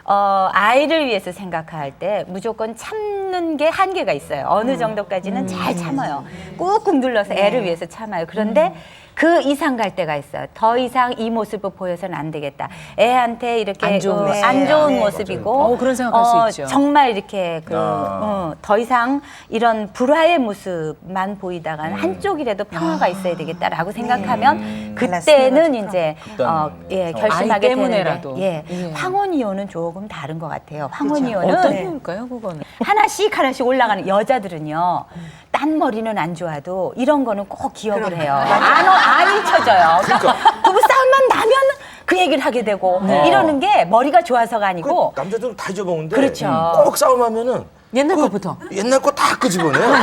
아이를 위해서 생각할 때 무조건 참는 게 한계가 있어요. 어느 정도까지는 잘 참아요. 꾹꾹 눌러서 애를 위해서 참아요. 그런데 그 이상 갈 때가 있어요. 더 이상 이 모습을 보여서는 안 되겠다. 애한테 이렇게
안 좋은 모습.
안 좋은 모습이고
그런 생각할 수 있죠.
정말 이렇게 더 이상 이런 불화의 모습만 보이다가는 한쪽이라도 평화가 있어야 되겠다라고 생각하면 그때는 이제 결심하게
아이 때문에라도.
되는데 황혼 이혼은 조금 다른 것 같아요. 황혼 이혼은
어떤 이유일까요, 그거는?
하나씩 올라가는 여자들은요. 딴 머리는 안 좋아도 이런 거는 꼭 기억을 해요. 안 잊혀져요. 그러니까 부부싸움만 나면 그 얘기를 하게 되고 이러는 게 머리가 좋아서가 아니고
남자들은 다 잊어먹는데
그렇죠.
꼭 싸움하면은
옛날 것부터.
옛날 거 다 끄집어내요.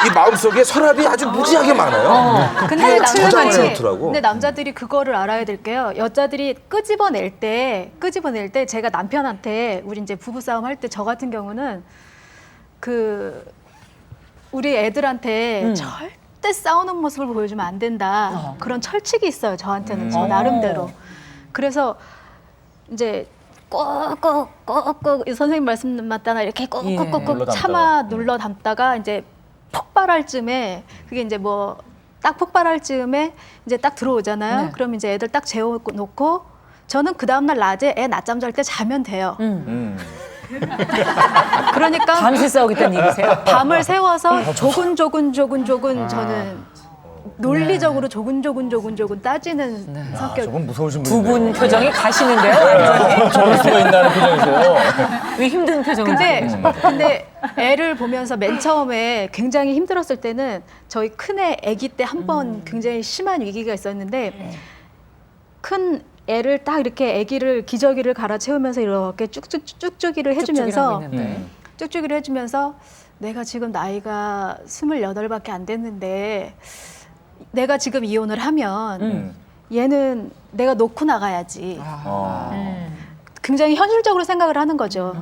이 마음속에 서랍이 아주 무지하게 많아요.
근데
저장을
남자들이
해놓더라고.
근데 남자들이 그거를 알아야 될 게요. 여자들이 끄집어낼 때 제가 남편한테 우리 이제 부부 싸움 할 때 저 같은 경우는 우리 애들한테 절대 싸우는 모습을 보여주면 안 된다. 그런 철칙이 있어요. 저한테는 저 나름대로. 그래서 이제 꼭꼭 선생님 말씀 맞다나 이렇게 꼭꼭꼭 참아 눌러 담다가 이제 폭발할 즈음에 그게 이제 뭐 딱 폭발할 즈음에 이제 딱 들어오잖아요.
네.
그럼 이제 애들 딱 재워놓고 저는 그 다음날 낮에 애 낮잠 잘 때 자면 돼요. 그러니까
밤새 싸우겠다는 얘기세요?
밤을 세워서 조근조근 저는 논리적으로 조근조근 따지는 성격.
저건 무서우신
두
분인데요.
분 표정이 가시는데요, 완전히.
저럴 수가 있다는 표정이세요.
왜 힘든 표정을
근데 애를 보면서 맨 처음에 굉장히 힘들었을 때는 저희 큰애 아기 때 한 번 굉장히 심한 위기가 있었는데 큰 애를 딱 이렇게 아기를 기저귀를 갈아채우면서 이렇게 쭉쭉이를 해주면서 쭉쭉이를 해주면서 내가 지금 나이가 28밖에 안 됐는데 내가 지금 이혼을 하면 얘는 내가 놓고 나가야지. 굉장히 현실적으로 생각을 하는 거죠.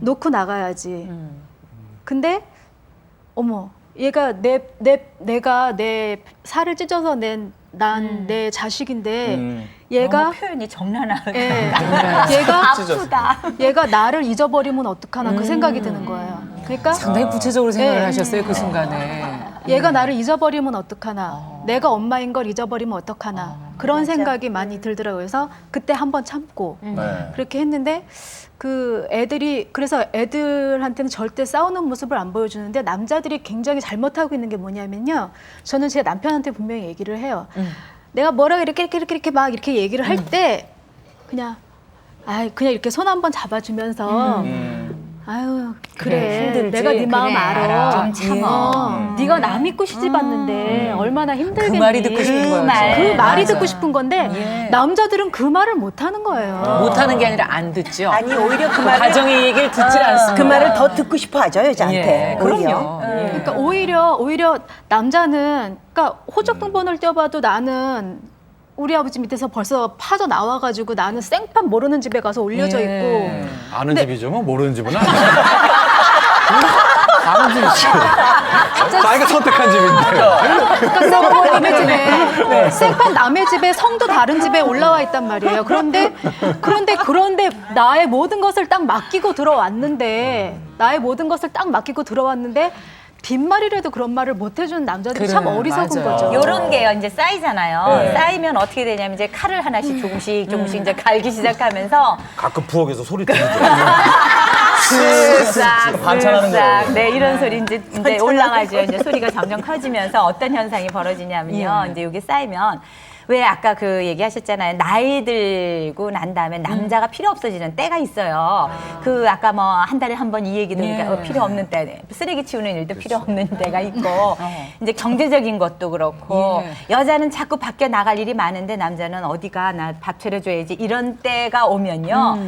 놓고 나가야지. 근데 어머 얘가 내가 내 살을 찢어서 낸 내 자식인데 얘가
표현이 정난하다.
얘가
아프다.
얘가 나를 잊어버리면 어떡하나 그 생각이 드는 거예요. 그러니까
상당히 구체적으로 생각을
네.
하셨어요, 그 순간에.
얘가 나를 잊어버리면 어떡하나. 내가 엄마인 걸 잊어버리면 어떡하나. 그런 생각이 많이 들더라고요. 그래서 그때 한번 참고 그렇게 했는데 그래서 애들한테는 절대 싸우는 모습을 안 보여주는데 남자들이 굉장히 잘못하고 있는 게 뭐냐면요. 저는 제 남편한테 분명히 얘기를 해요. 내가 뭐라고 이렇게 막 이렇게 얘기를 할 때 그냥 이렇게 손 한번 잡아주면서 아유 그래
힘들지.
내가 네 마음
그래,
알아.
좀 참어.
네가 남 믿고 시집 왔는데 얼마나 힘들겠니.
그 말이 듣고 싶은 거예요.
그 말이
맞아요.
듣고 싶은 건데 남자들은 그 말을 못 하는 거예요.
못하는 게 아니라 안 듣죠.
아니 오히려 그 말을
가정의 얘기를 듣질 않습니다.
그 말을 더 듣고 싶어 하죠 여자한테.
예,
오히려.
그럼요. 예.
그러니까 오히려 남자는 그러니까 호적등본을 떼어봐도 나는 우리 아버지 밑에서 벌써 파져 나와가지고 나는 생판 모르는 집에 가서 올려져 있고
아는 집이죠, 뭐 모르는 집은 아니에요. 아는 집이죠. 자기가 선택한 집인데.
그러니까 생판 남의 집에 생판 남의 집에 성도 다른 집에 올라와 있단 말이에요. 그런데 나의 모든 것을 딱 맡기고 들어왔는데 빈말이라도 그런 말을 못 해주는 남자들이 참
그래요,
어리석은
맞아요.
거죠.
요런 게요, 이제 쌓이잖아요.
네.
쌓이면 어떻게 되냐면 이제 칼을 하나씩 조금씩 이제 갈기 시작하면서
가끔 부엌에서 소리 들리죠.
쓱싹
반찬하는
쓱싹 네 이런 소리 이제 올라가죠. 이제 소리가 점점 커지면서 어떤 현상이 벌어지냐면요. 이제 이게 쌓이면 왜 아까 그 얘기하셨잖아요. 나이 들고 난 다음에 남자가 필요 없어지는 때가 있어요. 그 아까 뭐 한 달에 한 번 이 얘기 들으니까
예.
필요 없는 때, 쓰레기 치우는 일도 필요 없는 때가 있고 이제 경제적인 것도 그렇고 여자는 자꾸 밖에 나갈 일이 많은데 남자는 어디가 나 밥 차려줘야지 이런 때가 오면요.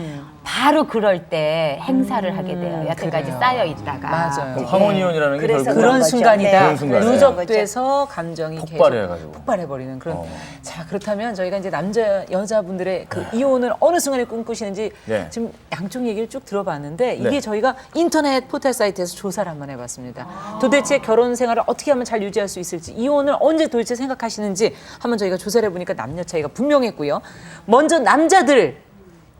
바로 그럴 때 행사를 하게 돼요. 여태까지
그래요.
쌓여 있다가.
맞아요.
그럼 황혼이혼이라는 게
그래서
결국
그런
거죠.
순간이다.
네.
그런 순간이에요.
누적돼서 감정이
폭발해가지고.
계속 폭발해버리는 그런. 자 그렇다면 저희가 이제 남자 여자분들의 그 이혼을 어느 순간에 꿈꾸시는지
네.
지금 양쪽 얘기를 쭉 들어봤는데 이게
네.
저희가 인터넷 포털 사이트에서 조사를 한번 해봤습니다. 도대체 결혼 생활을 어떻게 하면 잘 유지할 수 있을지, 이혼을 언제 도대체 생각하시는지 한번 저희가 조사를 해보니까 남녀 차이가 분명했고요. 먼저 남자들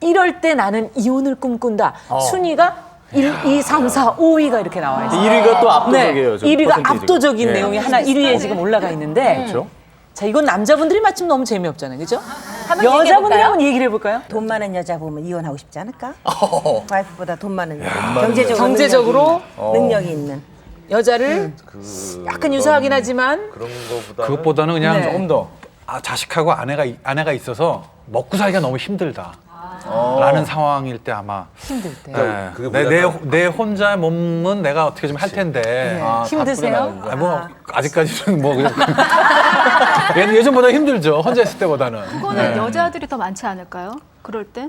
이럴 때 나는 이혼을 꿈꾼다. 순위가 1, 2, 3, 4, 5위가 이렇게 나와 있어요.
1위가 또 압도적이에요. 저
1위가
퍼센테이지가.
압도적인
예.
내용이 하나 1위에 지금 올라가 있는데
그렇죠.
자 이건 남자분들이 맞추면 너무 재미없잖아요. 그죠?
한번
여자분들이
얘기해볼까요?
한번 얘기를 해볼까요?
돈 많은 여자 보면 이혼하고 싶지 않을까? 와이프보다 돈 많은 여자.
경제적으로
능력이 있는.
여자를 약간 유사하긴 하지만
그런 거보다
그것보다는 그냥
네.
조금 더 자식하고 아내가 있어서 먹고 살기가 너무 힘들다. 라는 상황일 때 아마
힘들 때.
네.
그게
내 혼자의 몸은 내가 어떻게 좀 할 텐데
아, 다
힘드세요?
뿌려나가는 거.
뭐 아직까지는 뭐 그냥 예전보다 힘들죠. 혼자 있을 때보다는.
그거는 여자들이 더 많지 않을까요? 그럴 때?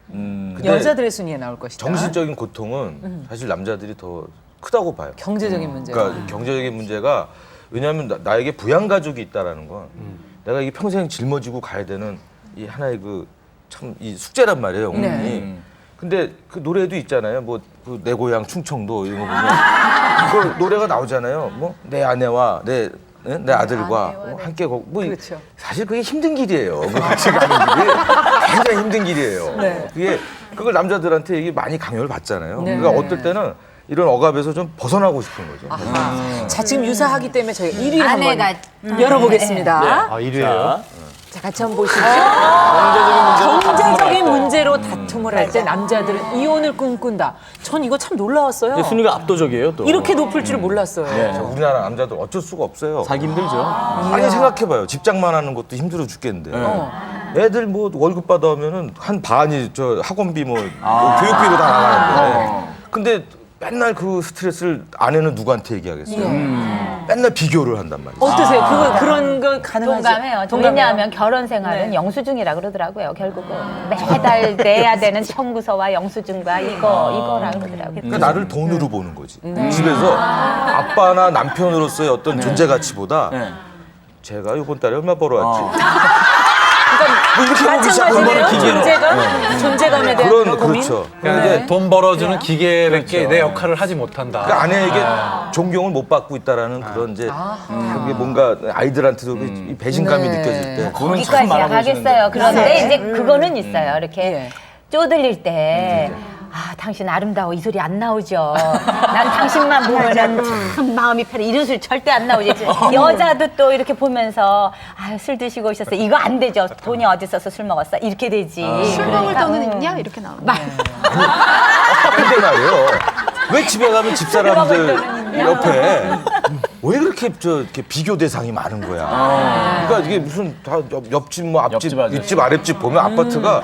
근데
여자들의 순위에 나올 것이다.
정신적인 고통은 사실 남자들이 더 크다고 봐요.
경제적인 문제.
그러니까 경제적인 문제가 왜냐하면 나에게 부양 가족이 있다라는 건 내가 이게 평생 짊어지고 가야 되는 이 하나의 그 참 이 숙제란 말이에요, 영혼이.
네.
근데 그 노래도 있잖아요. 뭐 그 내 고향 충청도 이런 거 보면 그 노래가 나오잖아요. 뭐 내 아내와 내 아들과 함께 뭐
그렇죠.
사실 그게 힘든 길이에요. 그 같이 가는 길이 굉장히 힘든 길이에요.
네.
그게 그걸 남자들한테 이게 많이 강요를 받잖아요.
네.
그러니까 어떨 때는 이런 억압에서 좀 벗어나고 싶은 거죠.
자 지금 유사하기 때문에 저희가 1위를
아내가
한번 열어보겠습니다.
아, 1위예요?
자 같이 한번 보시죠. 경제적인 문제로 다툼을 할 때 남자들은 이혼을 꿈꾼다. 전 이거 참 놀라웠어요.
근데 순위가 압도적이에요 또.
이렇게 높을 줄 몰랐어요.
네.
우리나라 남자들 어쩔 수가 없어요.
살기 힘들죠.
아니 생각해봐요. 집장만 하는 것도 힘들어 죽겠는데. 애들 뭐 월급 받아오면은 한 반이 저 학원비 뭐 교육비로 다 나가는데. 근데 맨날 그 스트레스를 아내는 누구한테 얘기하겠어요? 맨날 비교를 한단 말이에요.
어떠세요? 그런 거 가능하죠?
동감해요. 왜냐하면 결혼 생활은
네.
영수증이라 그러더라고요. 결국은 매달 내야 되는 청구서와 영수증과 이거라 그러더라고요.
그러니까 나를 돈으로 보는 거지. 집에서 아빠나 남편으로서의 어떤 존재 가치보다
네.
제가 이번 달에 얼마 벌어왔지. 뭐 이렇게 보기
마찬가지네요.
시작하면 기계로.
존재감에 대한
그런
그런 고민.
그렇죠.
그러니까
근데
돈 벌어주는 기계밖에 내 역할을 하지 못한다.
그 아내에게 존경을 못 받고 있다라는 그런 이제 그게 뭔가 아이들한테도 이 배신감이
네.
느껴질 때
돈은 참
거기까지
많아
하겠어요.
보이시는데.
그런데
네.
이제 그거는 있어요. 이렇게
예.
쪼들릴 때. 아, 당신 아름다워. 이 소리 안 나오죠. 난 당신만 보면은 참 마음이 편해. 이런 소리 절대 안 나오지. 여자도 또 이렇게 보면서 아, 술 드시고 오셨어요. 이거 안 되죠. 돈이 어디 있어서 술 먹었어. 이렇게 되지.
술 먹을
그러니까,
돈은 있냐? 이렇게 나오는 거예요.
근데 말이에요. 왜 집에 가면 집사람들 옆에 왜 그렇게 이렇게 비교 대상이 많은 거야. 그러니까 이게 무슨 다 옆집 뭐 앞집
옆집, 아저씨.
윗집 아랫집 보면 아파트가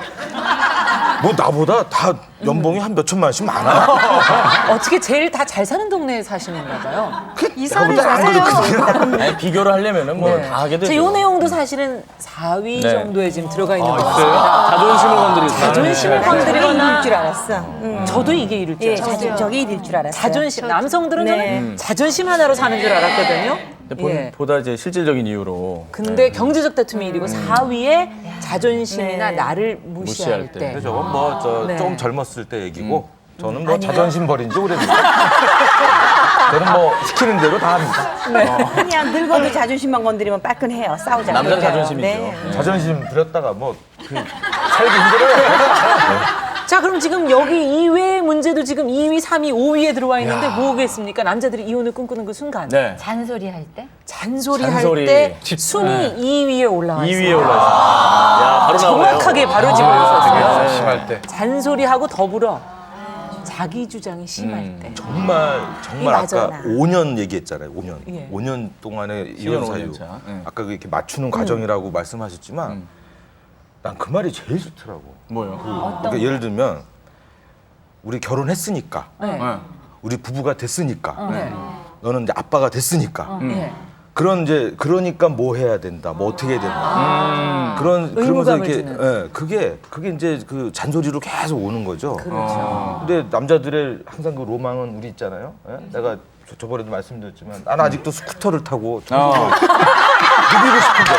뭐 나보다 다 연봉이 한 몇천만 원씩 많아.
어떻게 제일 다 잘 사는 동네에 사시는가 봐요.
이사를
나보다 안
가세요.
그래도
아니, 비교를 하려면은 뭐 다 하게 되죠.
이 내용도 사실은 4위
네.
정도에 지금 들어가 있는 것
있어요?
같습니다.
자존심을 건드릴 수
자존심을
저게
건드리거나
일일 줄 알았어.
저도 이게 이럴 줄
예,
알았어요.
저게 일일 줄 알았어요.
자존심. 남성들은
네.
저는 자존심 하나로 사는 줄 알았거든요.
근데
예.
보다 이제 실질적인 이유로.
근데 경제적 다툼이 1위고 4위에 자존심이나 나를 무시할
무시할 때.
때.
근데 저건 뭐 저
네.
좀 젊었을 때 얘기고 저는 뭐 자존심 버린 지 오래됐어요. 저는 뭐 시키는 대로 다 합니다.
그냥 늙어도 자존심만 건드리면 빠끈해요. 싸우자.
남자는 자존심이죠.
네.
자존심 부렸다가 뭐 살기 힘들어요.
자, 그럼 지금 여기 이외의 문제도 지금 2위, 3위, 5위에 들어와 있는데 뭐겠습니까? 남자들이 이혼을 꿈꾸는 그 순간.
네.
잔소리 할 때?
잔소리
잔소리.
할 때 순위 2위에 올라와 있어요.
2위에 올라 있습니다. 야, 바로 나오네요.
정확하게 바로 짚어주셨어요.
심할 때.
잔소리하고 더불어 자기 주장이 심할 때.
정말
맞아,
아까
나.
5년 얘기했잖아요. 5년.
예.
5년 동안의
10년,
이혼 사유.
5년 차. 예.
아까 이렇게 맞추는 과정이라고 말씀하셨지만 난 그 말이 제일 좋더라고.
뭐요?
그러니까 예를 들면 우리 결혼했으니까,
네.
네.
우리 부부가 됐으니까,
네.
너는 이제 아빠가 됐으니까.
예.
그런 이제 그러니까 뭐 해야 된다, 뭐 어떻게 해야 된다. 그런 그러면서
의무감을
이렇게
주는.
예, 그게 이제 그 잔소리로 계속 오는 거죠.
그렇죠.
근데 남자들의 항상 그 로망은 우리 있잖아요. 예? 내가 저번에도 말씀드렸지만 나는 아직도 스쿠터를 타고 누비고 싶은데.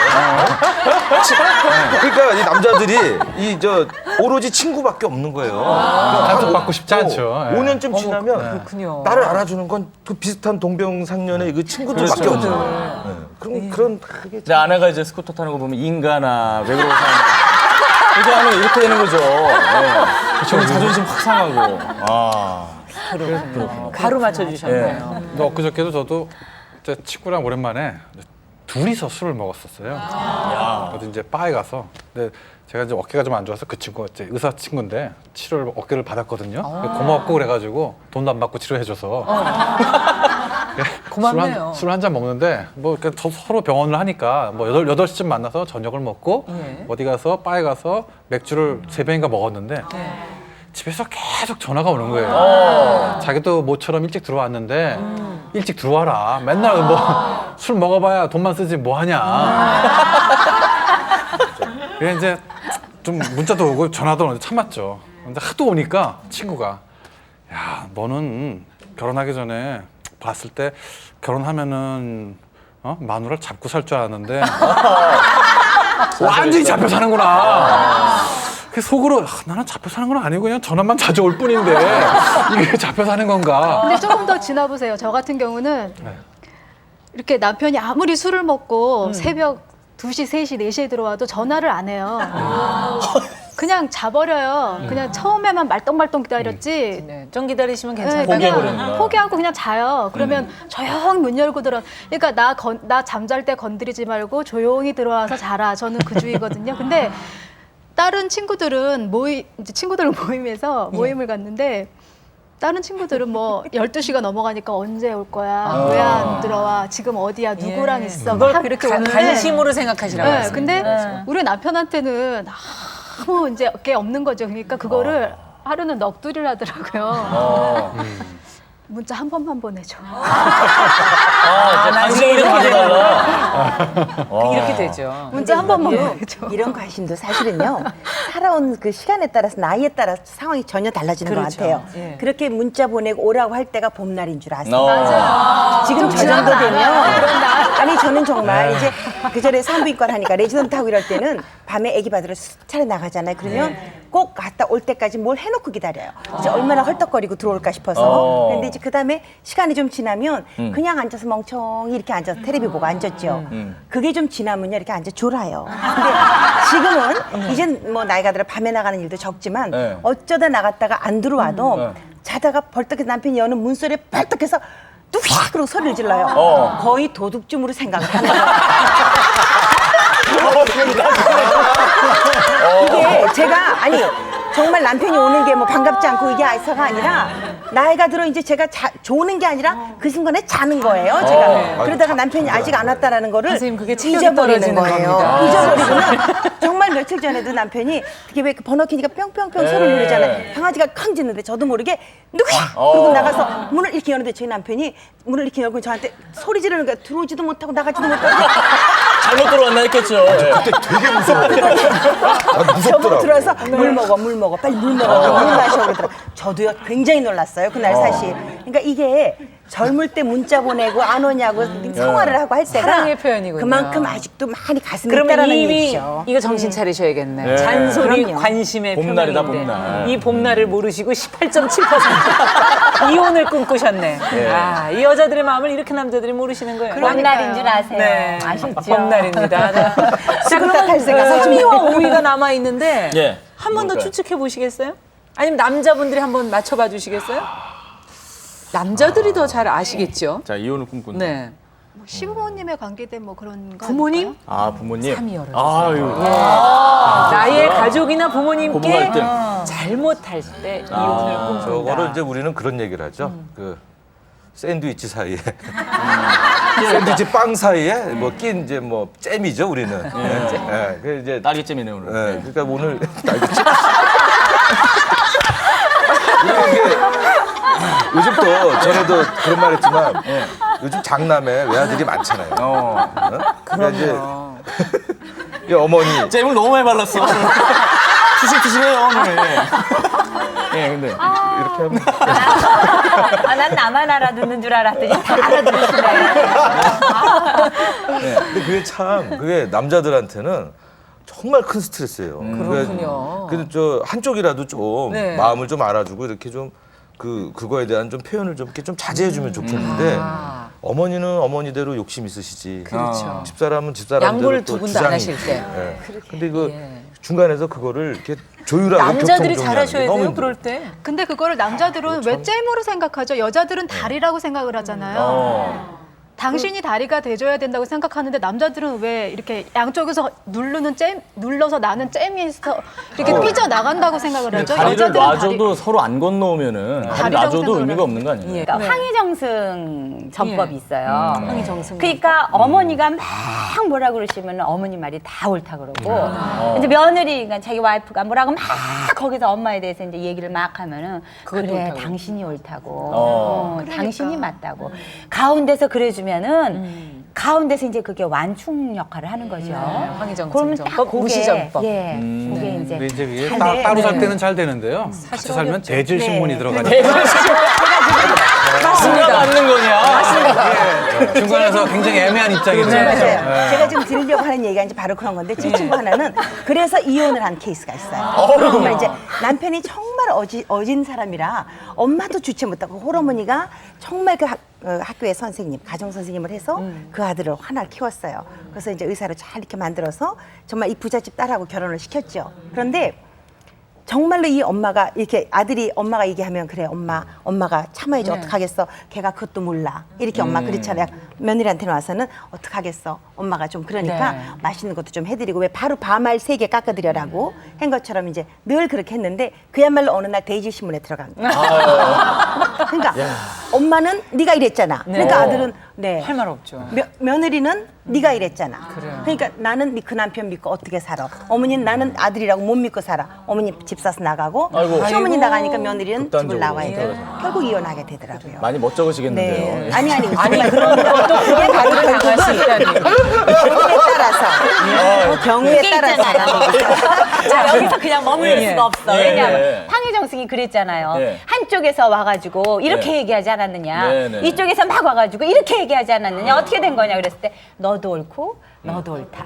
그러니까 이 남자들이 오로지 친구밖에 없는 거예요.
단속받고 싶지 않죠. 예.
5년쯤 지나면
그렇군요.
나를 알아주는 건 그 비슷한 동병상련의 그 친구들밖에 없는 거예요. 네. 그런 그게
내 아내가 이제 스쿠터 타는 거 보면 인간아 왜 그러고 사는 이렇게 하면 이렇게 되는 거죠. 네. 자존심 확 상하고.
그렇군요. 바로 맞춰주셨네요.
근데 엊그저께도 저도 제 친구랑 오랜만에 둘이서 술을 먹었었어요. 그래서 이제 바에 가서. 근데 제가 이제 어깨가 좀 안 좋아서 그 친구가 이제 의사 친구인데 치료를 어깨를 받았거든요. 고맙고 그래가지고 돈도 안 받고 치료해줘서.
고맙네요.
술 한 잔 먹는데 뭐 서로 병원을 하니까 뭐 8시쯤 만나서 저녁을 먹고
예.
어디 가서 바에 가서 맥주를 3병인가 먹었는데 집에서 계속 전화가 오는 거예요. 자기도 모처럼 일찍 들어왔는데 일찍 들어와라. 맨날 뭐 술 먹어봐야 돈만 쓰지 뭐 하냐. 그래 이제 좀 문자도 오고 전화도 오는데 참았죠. 근데 하도 오니까 친구가 야 너는 결혼하기 전에 봤을 때 결혼하면은 마누라를 잡고 살 줄 알았는데 완전히 잡혀 사는구나. 그 속으로 나는 잡혀 사는 건 아니고 그냥 전화만 자주 올 뿐인데 이게 잡혀 사는 건가?
근데 조금 더 지나보세요. 저 같은 경우는 이렇게 남편이 아무리 술을 먹고 새벽 2시, 3시, 4시에 들어와도 전화를 안 해요. 그냥 자버려요. 그냥 처음에만 말똥말똥 기다렸지.
네. 좀 기다리시면
네,
괜찮아요.
포기해버리는구나.
포기하고 그냥 자요. 그러면 조용히 문 열고 들어. 그러니까 나 잠잘 때 건드리지 말고 조용히 들어와서 자라. 저는 그 주의거든요. 근데 다른 친구들은 이제 친구들 모임에서 모임을 갔는데 다른 친구들은 뭐 12시가 넘어가니까 언제 올 거야? 왜 안 들어와? 지금 어디야? 누구랑 있어?
그걸
막 이렇게 오는데
관심으로 생각하시라고
네,
했습니다.
근데 우리 남편한테는 아무 이제 게 없는 거죠. 그러니까 그거를 하루는 넋두리를 하더라고요. 문자 한 번만 보내줘.
관심을 좀 가져달라.
이렇게 되죠.
문자 한 번만 보내줘.
이런 관심도 사실은요 살아온 그 시간에 따라서 나이에 따라서 상황이 전혀 달라지는 것
그렇죠.
같아요.
예.
그렇게 문자 보내고 오라고 할 때가 봄날인 줄 아세요? 지금 저
지나면
정도 되면
알아요.
아니 저는 정말 이제 그 전에 산부인과 하니까 레지던트 하고 이럴 때는 밤에 아기 받으러 수차례 나가잖아요. 그러면 꼭 갔다 올 때까지 뭘 해놓고 기다려요. 이제 얼마나 헐떡거리고 들어올까 싶어서. 그런데 이제 그 다음에 시간이 좀 지나면 그냥 앉아서 멍청히 이렇게 앉아서 텔레비 보고 앉았죠. 그게 좀 지나면요 이렇게 앉아 졸아요. 근데 지금은 이젠 뭐 나이가 들어 밤에 나가는 일도 적지만
네.
어쩌다 나갔다가 안 들어와도 자다가 벌떡 남편이 여는 문소리에 벌떡해서 뚝 그러고 소리를 질러요. 거의 도둑쯤으로 생각을 하는 거예요. 이게 제가 아니 정말 남편이 오는 게 뭐 반갑지 않고 이게 아이사가 아니라 나이가 들어 이제 제가 조는 게 아니라 그 순간에 자는 거예요. 제가 그러다가 남편이 아직 안 왔다라는 거를
선생님, 그게 체력이
잊어버리는
떨어지는
거예요.
겁니다.
잊어버리고는 정말 며칠 전에도 남편이 이렇게 왜 번호키니까 뿅뿅뿅 소리를 누르잖아요. 강아지가 쾅 짖는데 저도 모르게 누구야? 그러고 나가서 문을 이렇게 여는데 저희 남편이 문을 이렇게 열고 저한테 소리 지르는 거야. 들어오지도 못하고 나가지도 못하고
잘못 들어왔나 했겠죠.
그때 되게 무서워.
저보고
무섭더라고.
들어와서 물 먹어 빨리 물 먹어 물 마셔 그러더라고요. 저도요 굉장히 놀랐어요 그날 사실. 그러니까 이게 젊을 때 문자 보내고 안 오냐고 성화를 하고 할 때가
사랑의 표현이군요.
그만큼 아직도 많이 가슴이
그러면
있다라는
이미
얘기죠.
이거 정신 차리셔야겠네.
네.
잔소리,
그럼요.
관심의
봄날이다,
표명인데
봄날.
이 봄날을 모르시고 18.7% 이혼을 꿈꾸셨네. 아, 이 여자들의 마음을 이렇게 남자들이 모르시는 거예요.
봄날인 줄 아세요.
네.
아쉽죠.
봄날입니다. 자, 그러면
생각.
3위와 5위가 남아 있는데
예.
한 번 더
뭘까요?
추측해 보시겠어요? 아니면 남자분들이 한번 맞춰봐 주시겠어요? 남자들이 더 잘 아시겠죠?
자, 이혼을 꿈꾼다.
네.
뭐 시부모님에 관계된 뭐 그런 거
부모님?
아닐까요?
아, 부모님.
3위 열어주세요.
아유.
나이 나의 가족이나 부모님께
고부갈 때.
잘못할 때 이혼을 꿈꾼다.
저거를 이제 우리는 그런 얘기를 하죠. 그 샌드위치 사이에 샌드위치 빵 사이에 뭐 낀 이제 뭐 잼이죠 우리는. 예. 그 이제
딸기잼이네 오늘.
예. 그러니까 오늘 딸기잼. 이게 요즘 또 전에도 그런 말 했지만 요즘 장남에 외아들이 많잖아요. 그러니까 이제 이 어머니
잼을 너무 많이 발랐어. 푸실푸실해요 오늘. 예, 근데
이렇게 하면
난 나만 알아듣는 줄 알았더니 다 알아들으시네.
근데 그게 남자들한테는 정말 큰 스트레스예요.
그렇군요.
그래서 저 한쪽이라도 좀
네.
마음을 좀 알아주고 이렇게 좀 그거에 대한 좀 표현을 좀 이렇게 좀 자제해주면 좋겠는데 어머니는 어머니대로 욕심 있으시지.
그렇죠.
집사람은 집사람대로
양보를
또
두 분 다 안
주장이
하실 때.
예. 근데 그
예.
중간에서 그거를 이렇게 조율하고
남자들이
교통정리하는
잘하셔야
게 너무
돼요.
힘들어요.
그럴 때.
근데 그거를 남자들은 왜 잼으로 생각하죠? 여자들은 다리라고 생각을 하잖아요. 당신이 다리가 돼줘야 된다고 생각하는데 남자들은 왜 이렇게 양쪽에서 눌러서 나는 잼이 있어 이렇게 삐져 나간다고 생각을 하죠?
다리를
여자들은
놔줘도 서로 안 건너오면은 다리
다리라고
놔줘도
생각을
의미가 없는 거 아니에요?
예.
그러니까 황희정승 전법이 있어요.
황희정승.
그러니까 어머니가 막 뭐라 그러시면 어머니 말이 다 옳다 그러고 이제 며느리가 자기 와이프가 뭐라고 막 거기서 엄마에 대해서 이제 얘기를 막 하면은
그것도
그래
옳다고.
당신이 옳다고 당신이 맞다고 가운데서 그래주면은 가운데서 이제 그게 완충 역할을 하는 거죠.
황희정승
그러면 딱
전법,
그게
무시전법.
예, 그게 이제
근데 이제 이게
잘
따로
돼.
살 때는 잘 되는데요. 같이 살면
어렵죠.
대질 신문이 들어가니까
누가 맞는 거냐?
중간에서 굉장히 애매한 입장이죠.
맞아요. 제가 지금 드리려고 하는 얘기가 이제 바로 그런 건데 제 친구 하나는 그래서 이혼을 한 케이스가 있어요. 정말 이제 남편이 정말 어진 사람이라 엄마도 주체 못하고 홀어머니가 정말 그 학교의 선생님, 가정 선생님을 해서 그 아들을 하나 키웠어요. 그래서 이제 의사로 잘 이렇게 만들어서 정말 이 부잣집 딸하고 결혼을 시켰죠. 그런데 정말로 이 엄마가 이렇게 아들이 엄마가 얘기하면 그래 엄마가 참아야지 어떡하겠어 걔가 그것도 몰라 이렇게 엄마 그렇잖아요. 며느리한테 와서는 어떡하겠어 엄마가 좀 그러니까
네.
맛있는 것도 좀 해드리고 왜 바로 밤알 3개 깎아드려라고 한 것처럼 이제 늘 그렇게 했는데 그야말로 어느 날 대질신문에 들어간 거예요. 그러니까 엄마는 네가 이랬잖아. 그러니까 아들은 네.
할 말 없죠.
며느리는 네가 이랬잖아.
그래요.
그러니까 나는 그 남편 믿고 어떻게 살아? 어머니는 나는 아들이라고 못 믿고 살아. 어머니 집 사서 나가고
아이고.
시어머니
아이고.
나가니까 며느리는 집을
극단적으로.
나와야 돼. 결국 이혼하게 되더라고요.
많이 멋쩍으시겠는데요.
네. 아니
아니 그런 것도 그게 다르게 당할 수 있다니.
경우에 따라서 경우에
그게
따라서
있잖아요. 자, 여기서 그냥 머무를
예.
수가 없어.
예.
왜냐하면
예.
황희정승이 그랬잖아요.
예.
한쪽에서 와가지고 이렇게
예.
얘기하지 않았느냐.
네, 네.
이쪽에서 막 와가지고 이렇게 얘기하지 않았느냐. 어떻게 된 거냐 그랬을 때 너도 옳고 너도 옳다.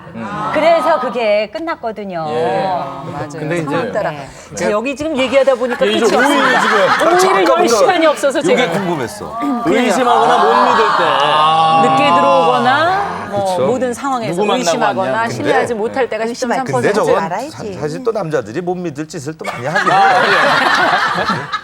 그래서 그게 끝났거든요.
맞아요.
근데 이제
상황 따라.
네.
자 여기 지금 얘기하다 보니까
예,
끝이
이제 오일
없습니다.
지금
오일을 열 시간이 없어서
이게
제가
궁금했어.
의심하거나 못 믿을 때.
늦게 들어오거나 뭐
그쵸.
모든 상황에서
누구 만나고
의심하거나
왔냐.
신뢰하지 못할 때가
의심할
13%.
근데
그건
저건
알아야지.
사실 또 남자들이 못 믿을 짓을 또 많이 하긴 해요.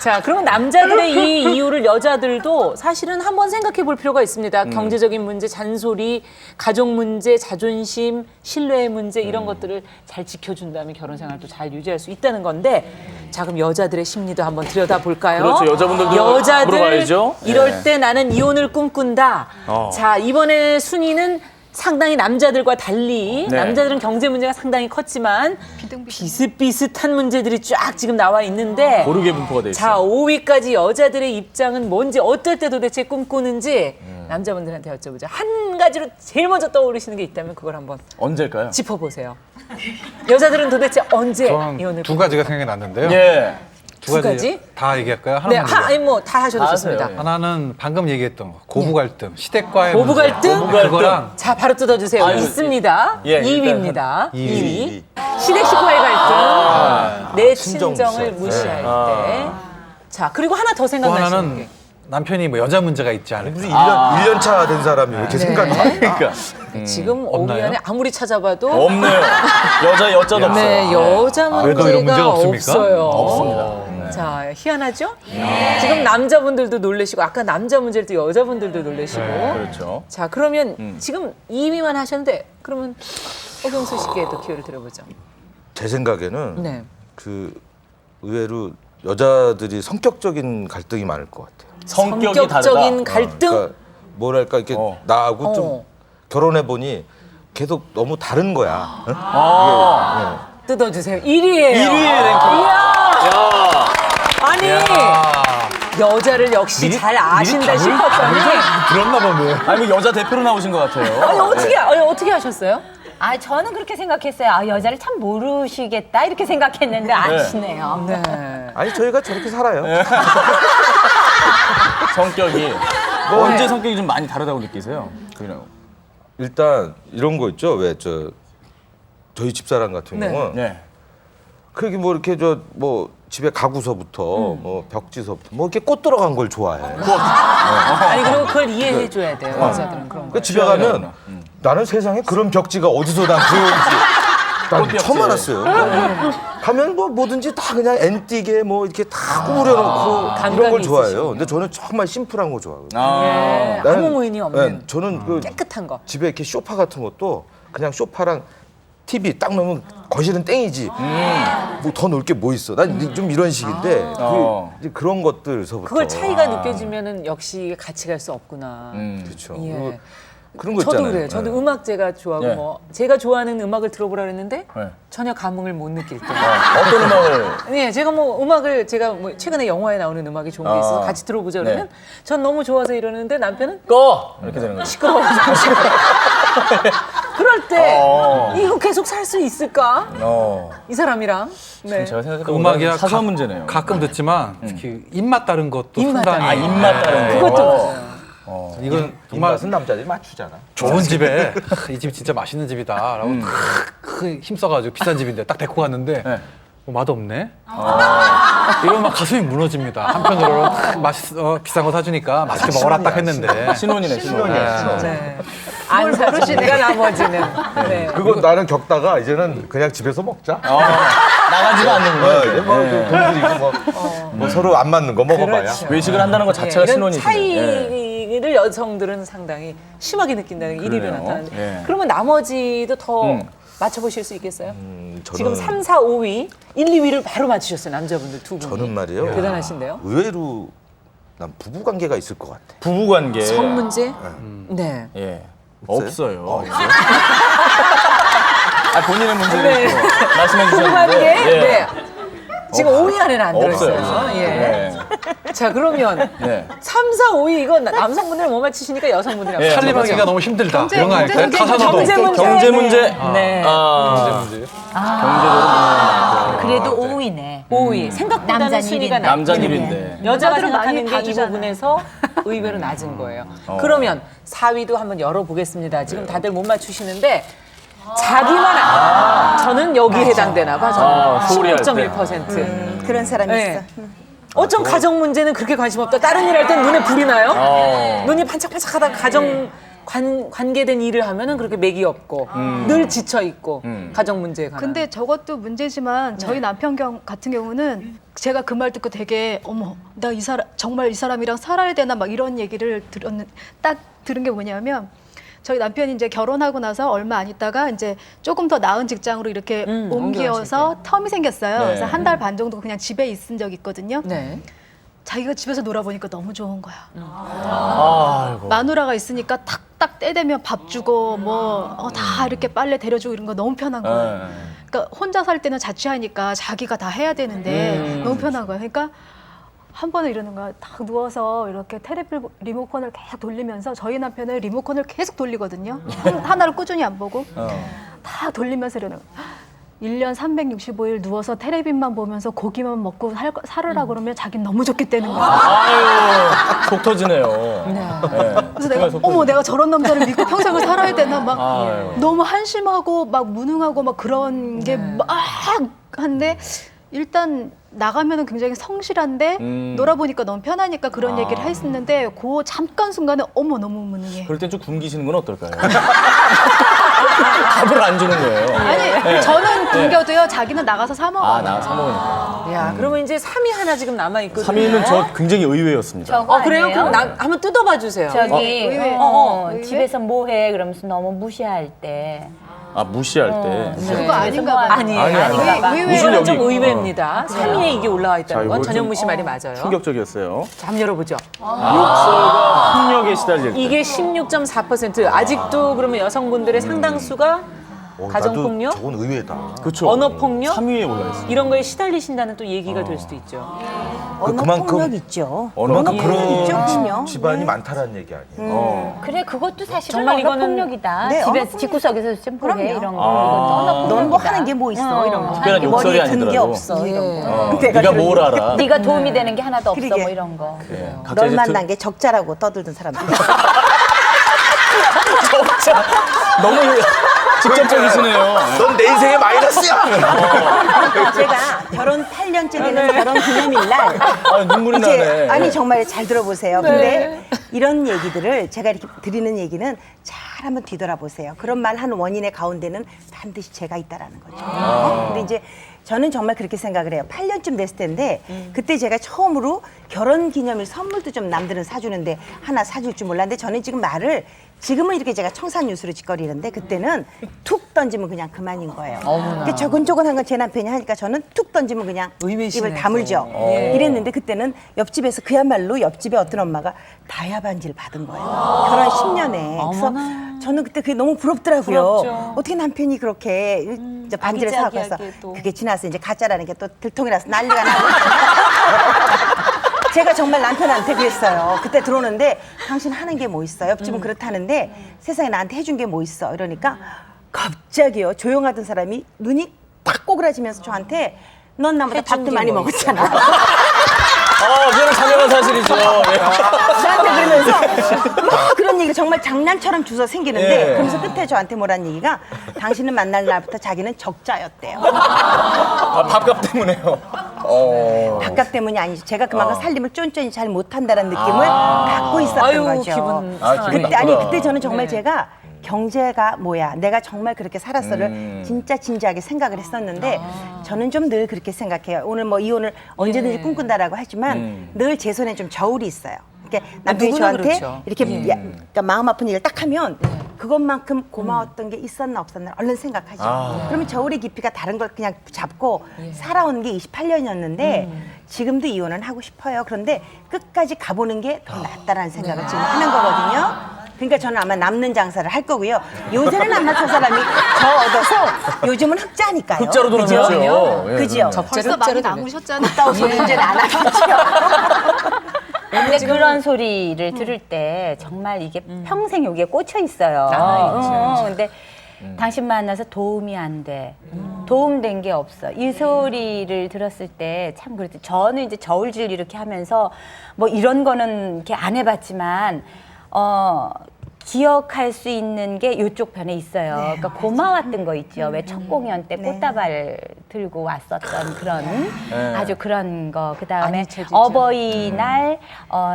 자, 그러면 남자들의 이 이유를 여자들도 사실은 한번 생각해 볼 필요가 있습니다. 경제적인 문제, 잔소리, 가족 문제, 자존심, 신뢰의 문제 이런 것들을 잘 지켜준다면 결혼 생활도 잘 유지할 수 있다는 건데 자, 그럼 여자들의 심리도 한번 들여다볼까요?
그렇죠. 여자분들도 물어봐야죠.
이럴 때 나는 이혼을 꿈꾼다. 자, 이번에 순위는 상당히 남자들과 달리
네.
남자들은 경제 문제가 상당히 컸지만 비슷비슷한 문제들이 쫙 지금 나와 있는데
고르게 분포가 돼 있어요.
자, 5위까지 여자들의 입장은 뭔지 어떨 때 도대체 꿈꾸는지 남자분들한테 여쭤보죠. 한 가지로 제일 먼저 떠오르시는 게 있다면 그걸 한번
언제일까요?
짚어보세요. 여자들은 도대체 언제
저는
이혼을
두 가지가 생각이 났는데요.
예.
두 가지?
다 얘기할까요?
네,
하나만 얘기할까요?
아니 뭐 다 하셔도
다
좋습니다.
하세요.
하나는 방금 얘기했던 거, 고부 갈등, 시댁과의
고부
문제.
갈등?
고부 갈등.
그거랑
자, 바로 뜯어주세요.
아유,
있습니다.
예,
2위입니다.
2위.
2위. 시댁 식구와의 갈등. 내
친정
친정을
무시할
무시할 때. 자, 그리고 하나 더
또
생각나시는
하나는
게.
남편이 뭐 여자 문제가 있지 않을까.
무슨 1년 차 된 사람이 왜 이렇게 생각이 많아?
그러니까
지금
없나요?
5위 안에 아무리 찾아봐도
없네요. 여자도 없어요.
네, 여자
왜도 이런 문제가
문제가
없습니까?
없어요.
없습니다.
자, 희한하죠? 지금 남자분들도 놀라시고 아까 남자 문제를 또 여자분들도 놀라시고.
그렇죠.
자, 그러면 지금 2위만 하셨는데 그러면 오경수 씨께 또 기회를 드려보죠.
제 생각에는
네.
그 의외로 여자들이 성격적인 갈등이 많을 것 같아요.
성격이 다르다.
성격적인 갈등.
그러니까 뭐랄까 이렇게 나하고 좀 결혼해 보니 계속 너무 다른 거야. 응?
뜯어주세요. 1위예요.
1위의 랭킹.
이야. 아니 여자를 역시 잘 아신다 싶었더니
들었나 보네.
아니 뭐 여자 대표로 나오신 것 같아요.
아니 어떻게 하셨어요?
아, 저는 그렇게 생각했어요. 아, 여자를 참 모르시겠다 이렇게 생각했는데 아시네요.
네.
아니 저희가 저렇게 살아요.
성격이 언제 성격이 좀 많이 다르다고 느끼세요? 그냥.
일단 이런 거 있죠. 왜 저희 집사람 같은
네.
경우는
네.
그렇게 뭐 이렇게 뭐 집에 가구서부터 뭐 벽지서부터 뭐 이렇게 꽃 들어간 걸 좋아해.
아니 그리고 그걸 이해해 줘야 돼요. 여자들은 그런 거.
그 집에 가면 나는 세상에 그런 벽지가 어디서 난 들어온지 난 처음 알았어요. 가면 뭐 뭐든지 다 그냥 앤틱에 뭐 이렇게 다 꾸며놓고 이런
감각이
걸 좋아해요.
있으시군요.
근데 저는 정말 심플한 거 좋아하거든요.
예,
나는-
아무 모인이 없는
네, 저는 그
깨끗한 거.
집에 이렇게 소파 같은 것도 그냥 소파랑 TV 딱 놓으면 거실은 땡이지. 뭐 더 놀 게 뭐 있어. 난 좀 이런 식인데 이제 그런 것들서부터
그걸 차이가 느껴지면은 역시 같이 갈 수 없구나.
그렇죠.
예.
그런 거
저도
있잖아요.
그래요. 저도
네.
음악 제가 좋아하고
네.
뭐 제가 좋아하는 음악을 들어보라 그랬는데
네.
전혀 감흥을 못 느낄 때.
어떤 음악을?
네, 제가 뭐 음악을 제가 뭐 최근에 영화에 나오는 음악이 좋은 게 있어서 같이 들어보자 그러면
네.
전 너무 좋아서 이러는데 남편은
꺼! 이렇게 되는 거죠.
시끄러워. 그럴 때 이거 계속 살 수 있을까? 이 사람이랑. 네.
제가
그
생각해도
음악이야
사소한 문제네요.
가끔 듣지만 특히 입맛 다른 것도
입맛
상당히
입맛 다른 거.
그것도 맞아요.
이건 정말
입맛은 남자들이 맞추잖아.
좋은 집에 이 집 진짜 맛있는 집이다라고 힘써가지고 비싼 집인데 딱 데리고 갔는데
네.
맛없네. 이러면 막 가슴이 무너집니다. 한편으로는 비싼 거 사주니까 맛있게 먹어라 딱 했는데
신혼이네, 신혼이야.
네. 안 사주니까 나머지는. 네.
그거 나는 겪다가 이제는 그냥 집에서 먹자.
나가지도 않는 거예요.
뭐 돈 들이고 뭐 서로 안 맞는 거 먹어봐야.
그렇죠.
외식을 한다는 것 자체가
이런
신혼이죠.
차이를 여성들은 상당히 심하게 느낀다는 게 1위로
그래요?
나타나는데
예.
그러면 나머지도 더 맞춰보실 수 있겠어요? 지금
저는
3, 4, 5위, 1, 2위를 바로 맞추셨어요. 남자분들 두 분이.
저는 말이에요.
대단하신데요.
의외로 난 부부 관계가 있을 것 같아.
부부관계.
성 문제? 네.
예.
없어요?
없어요. 본인의 문제를
네.
또 말씀해
부부관계?
주셨는데. 예.
네. 지금 5위 안에는 안
없어요.
들어있어요. 예.
네.
자, 그러면
네.
3, 4, 5위 이건 남성분들 못 맞히시니까 여성분들이
예.
살림하기가 너무 힘들다.
경제,
이런 거
경제,
아닐까요?
경제,
가사노동.
경제 문제.
경제 문제.
네.
문제.
그래도 5위네.
5위. 생각보다는
남자
순위가
일인데.
남자
낮긴
일인데.
해요. 여자가
남자들은
생각하는
많이
게 이
봐주잖아요.
부분에서 의외로 낮은 거예요. 그러면 4위도 한번 열어보겠습니다. 지금 다들 못 맞추시는데 자기만 저는 여기에 해당되나 봐. 저는
소홀히 할 때.
15.1%.
그런 사람이
네.
있어.
어쩜 가정 문제는 그렇게 관심 없다. 다른 일 할 땐 눈에 불이 나요. 눈이 반짝반짝하다가 가정 관계된 일을 하면은 그렇게 맥이 없고 늘 지쳐 있고 가정 문제에 관한.
근데 저것도 문제지만 저희 남편 같은 경우는 제가 그 말 듣고 되게 어머 나 이 사람 정말 이 사람이랑 살아야 되나 막 이런 얘기를 딱 들은 게 뭐냐면 저희 남편이 이제 결혼하고 나서 얼마 안 있다가 이제 조금 더 나은 직장으로 이렇게 옮겨서 텀이 생겼어요.
네.
그래서 한 달 반 정도 그냥 집에 있은 적이 있거든요.
네.
자기가 집에서 놀아보니까 너무 좋은 거야.
아이고.
마누라가 있으니까 탁탁 때 되면 밥 주고 뭐 다 이렇게 빨래 데려주고 이런 거 너무 편한 거예요. 그러니까 혼자 살 때는 자취하니까 자기가 다 해야 되는데 너무 편한 거예요. 그러니까 한 번은 이러는 거야. 딱 누워서 이렇게 테레비 리모컨을 계속 돌리면서 저희 남편은 리모컨을 계속 돌리거든요. 하나를 꾸준히 안 보고 다 돌리면서 이러는 거야. 1년 365일 누워서 테레비만 보면서 고기만 먹고 살으라 그러면 자기는 너무 좋겠다는 거야.
아유, 속 터지네요.
그래서 내가 어머 내가 저런 남자를 믿고 평생을 살아야 되나 막
아유.
너무 한심하고 막 무능하고 막 그런 게 막 한데 일단 나가면은 굉장히 성실한데 놀아보니까 너무 편하니까 그런 얘기를 했었는데 그 잠깐 순간에 어머 너무 무능해.
그럴 땐 좀 굶기시는 건 어떨까요? 밥을 안 주는 거예요.
아니 저는 굶겨도요 자기는 나가서 사 먹어요.
아, 나 사먹으니까.
야, 그러면 이제 3위 하나 지금 남아 있거든요.
3위는 저 굉장히 의외였습니다.
저거
그래요?
아니에요?
그럼 한번 뜯어봐 주세요.
저기
의외.
어,
의외?
집에서 뭐 해? 그러면서 너무 무시할 때
아, 무시할 때.
그거 아닌가 봐요.
아니에요.
아니. 무슨
이건 좀
여기.
의외입니다. 3위에 이게 올라와 있다는
자,
건
이거
전현무 씨
좀
말이 맞아요.
충격적이었어요.
자, 한번 열어보죠.
욕설과 폭력에 시달릴 때.
이게 16.4%. 아직도 그러면 여성분들의 상당수가 가정폭력,
저건 의외다.
그렇죠.
언어폭력
3위에 올라 있어요.
이런 거에 시달리신다는 또 얘기가 될 수도 있죠.
언어폭력 있죠.
그만큼
언어폭력 있죠, 분명.
집안이 많다라는 얘기 아니에요.
그래 그것도 사실은
정말 이거는-
언어폭력이다.
네,
집에서
언어폭력.
집구석에서 좀 보게
그럼요.
이런 거. 이것도 언어폭력이다.
넌 뭐 하는 게 뭐 있어 이런 거.
특별한
머리에
욕설이
든 게
아니더라도.
없어 이런 거.
네가 뭘 알아.
네가 도움이 되는 게 하나도 없어
그러게.
뭐 이런 거.
네. 각자
널
이제
만난 게 적자라고 떠들던 사람들.
너무 직접적이시네요.
넌 내 인생의 마이너스야.
제가 결혼 8년째 되는 결혼 기념일 날
아, 눈물이 나네.
아니 정말 잘 들어보세요. 근데 이런 얘기들을 제가 이렇게 드리는 얘기는 잘 한번 뒤돌아보세요. 그런 말 하는 원인의 가운데는 반드시 제가 있다라는 거죠. 근데 이제 저는 정말 그렇게 생각을 해요. 8년쯤 됐을 텐데 그때 제가 처음으로 결혼 기념일 선물도 좀 남들은 사주는데 하나 사줄 줄 몰랐는데 저는 지금 말을 지금은 이렇게 제가 청산유수로 짓거리는데 그때는 툭 던지면 그냥 그만인 거예요. 그러니까 조근조근한 건 제 남편이 하니까 저는 툭 던지면 그냥
의미시네,
입을 다물죠.
또. 예.
이랬는데 그때는 옆집에서 그야말로 옆집에 어떤 엄마가 다이아 반지를 받은 거예요. 결혼 10년에. 그래서 저는 그때 그게 너무 부럽더라고요.
부럽죠.
어떻게 남편이 그렇게 이제 반지를 사갖고 해서
아기자기하게 또.
그게 지나서 이제 가짜라는 게 또 들통이라서 난리가 나고 제가 정말 남편한테 그랬어요. 그때 들어오는데 당신 하는 게 뭐 있어? 옆집은 그렇다는데 세상에 나한테 해준 게 뭐 있어? 이러니까 갑자기요. 조용하던 사람이 눈이 탁 꼬그라지면서 저한테 넌 나보다
해준
밥도
게
많이
뭐
먹었잖아.
그거는 당연한 사실이죠. 예.
저한테 그러면서 막 그런 얘기가 정말 장난처럼 주워 생기는데
예.
그러면서 끝에 저한테 뭐란 얘기가 당신은 만날 날부터 자기는 적자였대요.
아, 밥값 때문에요.
밥값 때문이 아니죠. 제가 그만큼 살림을 쫀쫀히 잘 못한다는 느낌을 갖고 있었던
아유,
거죠.
기분
기분
그때 아니
나쁘다.
그때 저는 정말
네.
제가 경제가 뭐야 내가 정말 그렇게 살았어를 진짜 진지하게 생각을 했었는데 저는 좀 늘 그렇게 생각해요. 오늘 뭐 이혼을 언제든지
예.
꿈꾼다라고 하지만 늘 제 손에 좀 저울이 있어요. 그러니까 남편이
누구나
저한테
그렇죠.
이렇게 그러니까 마음 아픈 일을 딱 하면 그것만큼 고마웠던 게 있었나 없었나 얼른 생각하죠. 그러면 저울의 깊이가 다른 걸 그냥 잡고 살아온 게 28년이었는데 지금도 이혼은 하고 싶어요. 그런데 끝까지 가보는 게 더 낫다라는 생각을 지금 하는 거거든요. 그러니까 저는 아마 남는 장사를 할 거고요. 요새는 아마 저 사람이 저 얻어서 요즘은 흑자니까요.
흑자로 돌아섰죠. 예,
그죠?
그럼요.
벌써 많이 남으셨잖아요.
갔다 오서 문제는 안 하겠죠.
근데 그런 소리를 들을 때 정말 이게 평생 여기에 꽂혀 있어요. 근데 당신 만나서 도움이 안 돼. 도움된 게 없어. 이 소리를 들었을 때 참 그랬죠. 저는 이제 저울질 이렇게 하면서 뭐 이런 거는 이렇게 안 해봤지만 기억할 수 있는 게 이쪽 편에 있어요. 그러니까 고마웠던 거 있죠. 왜 첫 공연 때 꽃다발 들고 왔었던 그런 아주 그런 거.
안
그다음에
잊혀지죠.
어버이날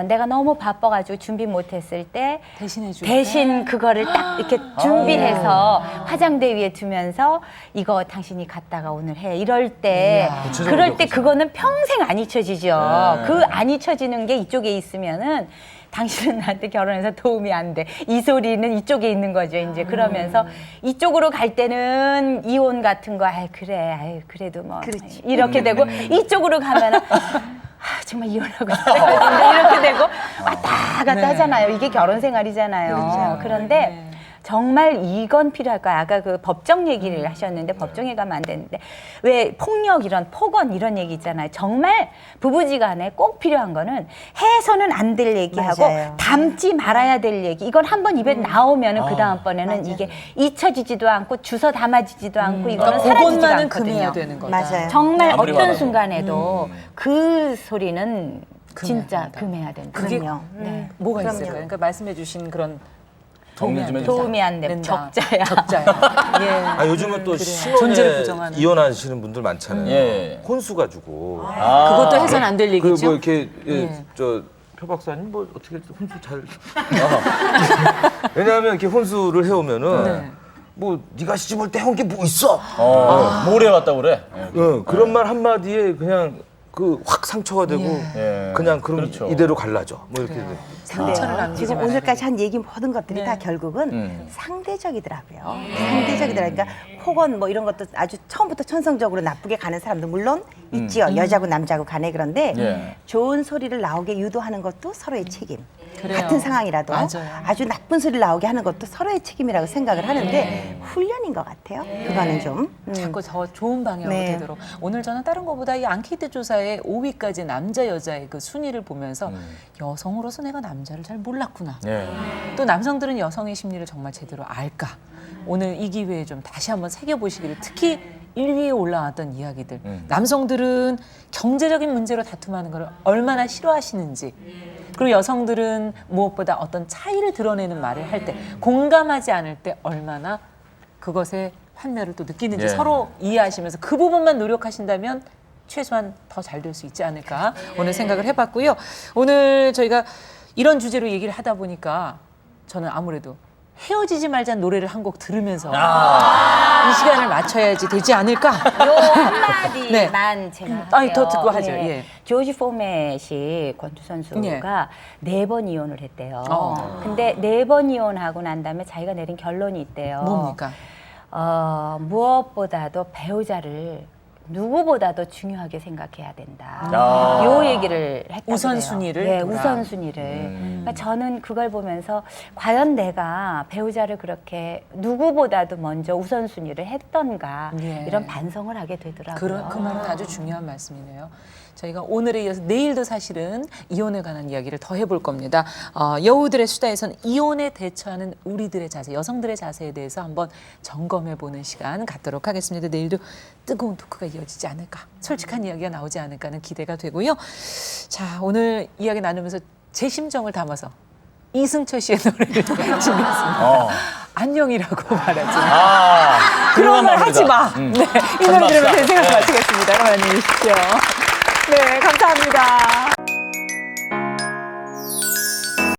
내가 너무 바빠가지고 준비 못했을 때
대신해줄
대신 그거를 딱 이렇게 준비해서 화장대 위에 두면서 이거 당신이 갔다가 오늘 해. 이럴 때 그럴 때 그거는 평생 안 잊혀지죠. 그 안 잊혀지는 게 이쪽에 있으면은 당신은 나한테 결혼해서 도움이 안 돼. 이 소리는 이쪽에 있는 거죠. 이제 그러면서 이쪽으로 갈 때는 이혼 같은 거, 그래, 그래도 뭐 이렇게 되고 이쪽으로 가면은 정말 이혼하고 싶어요. 이렇게 되고 왔다 갔다 하잖아요. 이게 결혼 생활이잖아요. 그런데 정말 이건 필요할 거야. 아까 그 법정 얘기를 하셨는데 법정에 가면 안 되는데 왜 폭력 이런 폭언 이런 얘기 있잖아요. 정말 부부지간에 꼭 필요한 거는 해서는 안 될 얘기하고
맞아요.
담지 말아야 될 얘기. 이건 한번 입에 나오면은 그 다음번에는 이게 잊혀지지도 않고 주워 담아지지도 않고 이거는 사라지지가
그것만은
않거든요.
금해야 되는 거다.
맞아요.
정말
아무리
어떤
말아도.
순간에도 그 소리는 진짜 금해야 된다.
그게
그럼요.
뭐가
그럼요.
있을까요? 그러니까 말씀해주신 그런
정리 좀 해주세요.
도움이 안 돼.
된다.
적자야.
적자야. 예.
아 요즘은 또
존재를
신혼에
부정하는.
이혼하시는 분들 많잖아요.
예.
혼수 가지고
그것도 해서는 안 될
그
얘기죠.
뭐 이렇게
예.
저 표 박사님 뭐 어떻게 혼수 잘 왜냐하면 이렇게 혼수를 해오면은
네.
뭐 네가 시집 올 때 해온 게 뭐 있어?
뭘 해왔다고 그래? 예.
그런 말 한마디에 그냥 확 상처가 되고
예.
그냥 그럼
그렇죠.
이대로 갈라져. 뭐 이렇게.
상처를 남기지
지금
말아야
오늘까지 한 얘기 모든 것들이
네.
다 결국은
음.
상대적이더라고요. 상대적이더라고요. 그러니까 혹은 뭐 이런 것도 아주 처음부터 천성적으로 나쁘게 가는 사람도 물론 있지요. 여자고 남자고 간에. 그런데
예.
좋은 소리를 나오게 유도하는 것도 서로의 책임.
그래요.
같은 상황이라도
맞아요.
아주 나쁜 소리를 나오게 하는 것도 서로의 책임이라고 생각을 하는데 훈련인 것 같아요. 그거는 좀.
자꾸 더 좋은 방향으로
네.
되도록. 오늘 저는 다른 것보다 이 앙케이트 조사의 5위까지 남자 여자의 그 순위를 보면서 여성으로서 내가 남자를 잘 몰랐구나.
예.
또 남성들은 여성의 심리를 정말 제대로 알까? 오늘 이 기회에 좀 다시 한번 새겨보시기를, 특히 1위에 올라왔던 이야기들. 남성들은 경제적인 문제로 다툼하는 걸 얼마나 싫어하시는지, 그리고 여성들은 무엇보다 어떤 차이를 드러내는 말을 할 때, 공감하지 않을 때 얼마나 그것의 환멸을 또 느끼는지
예.
서로 이해하시면서 그 부분만 노력하신다면 최소한 더 잘 될 수 있지 않을까 오늘 생각을 해봤고요. 오늘 저희가 이런 주제로 얘기를 하다 보니까 저는 아무래도 헤어지지 말자는 노래를 한 곡 들으면서 이 시간을 맞춰야지 되지 않을까.
요 한마디만
네.
제가 할게요.
아니, 더 듣고 하죠. 예.
조지 포맷이 권투 선수가 네 번 이혼을 했대요. 근데 4번 이혼하고 난 다음에 자기가 내린 결론이 있대요.
뭡니까?
무엇보다도 배우자를 누구보다도 중요하게 생각해야 된다.
아.
요 얘기를 했다고
우선순위를
네,
둬라.
우선순위를. 그러니까 저는 그걸 보면서 과연 내가 배우자를 그렇게 누구보다도 먼저 우선순위를 했던가
예.
이런 반성을 하게 되더라고요.
그 말은 아주 중요한 말씀이네요. 저희가 오늘에 이어서 내일도 사실은 이혼에 관한 이야기를 더 해볼 겁니다. 여우들의 수다에서는 이혼에 대처하는 우리들의 자세, 여성들의 자세에 대해서 한번 점검해보는 시간 갖도록 하겠습니다. 내일도 뜨거운 토크가 이어지지 않을까, 솔직한 이야기가 나오지 않을까 하는 기대가 되고요. 자, 오늘 이야기 나누면서 제 심정을 담아서 이승철 씨의 노래를 준비했습니다. 안녕이라고 말하지 마. 그런 말 하지 마. 네, 이 노래 들으면서 제 생각 마치겠습니다. 여러분 안녕히 계십시오. 네, 감사합니다.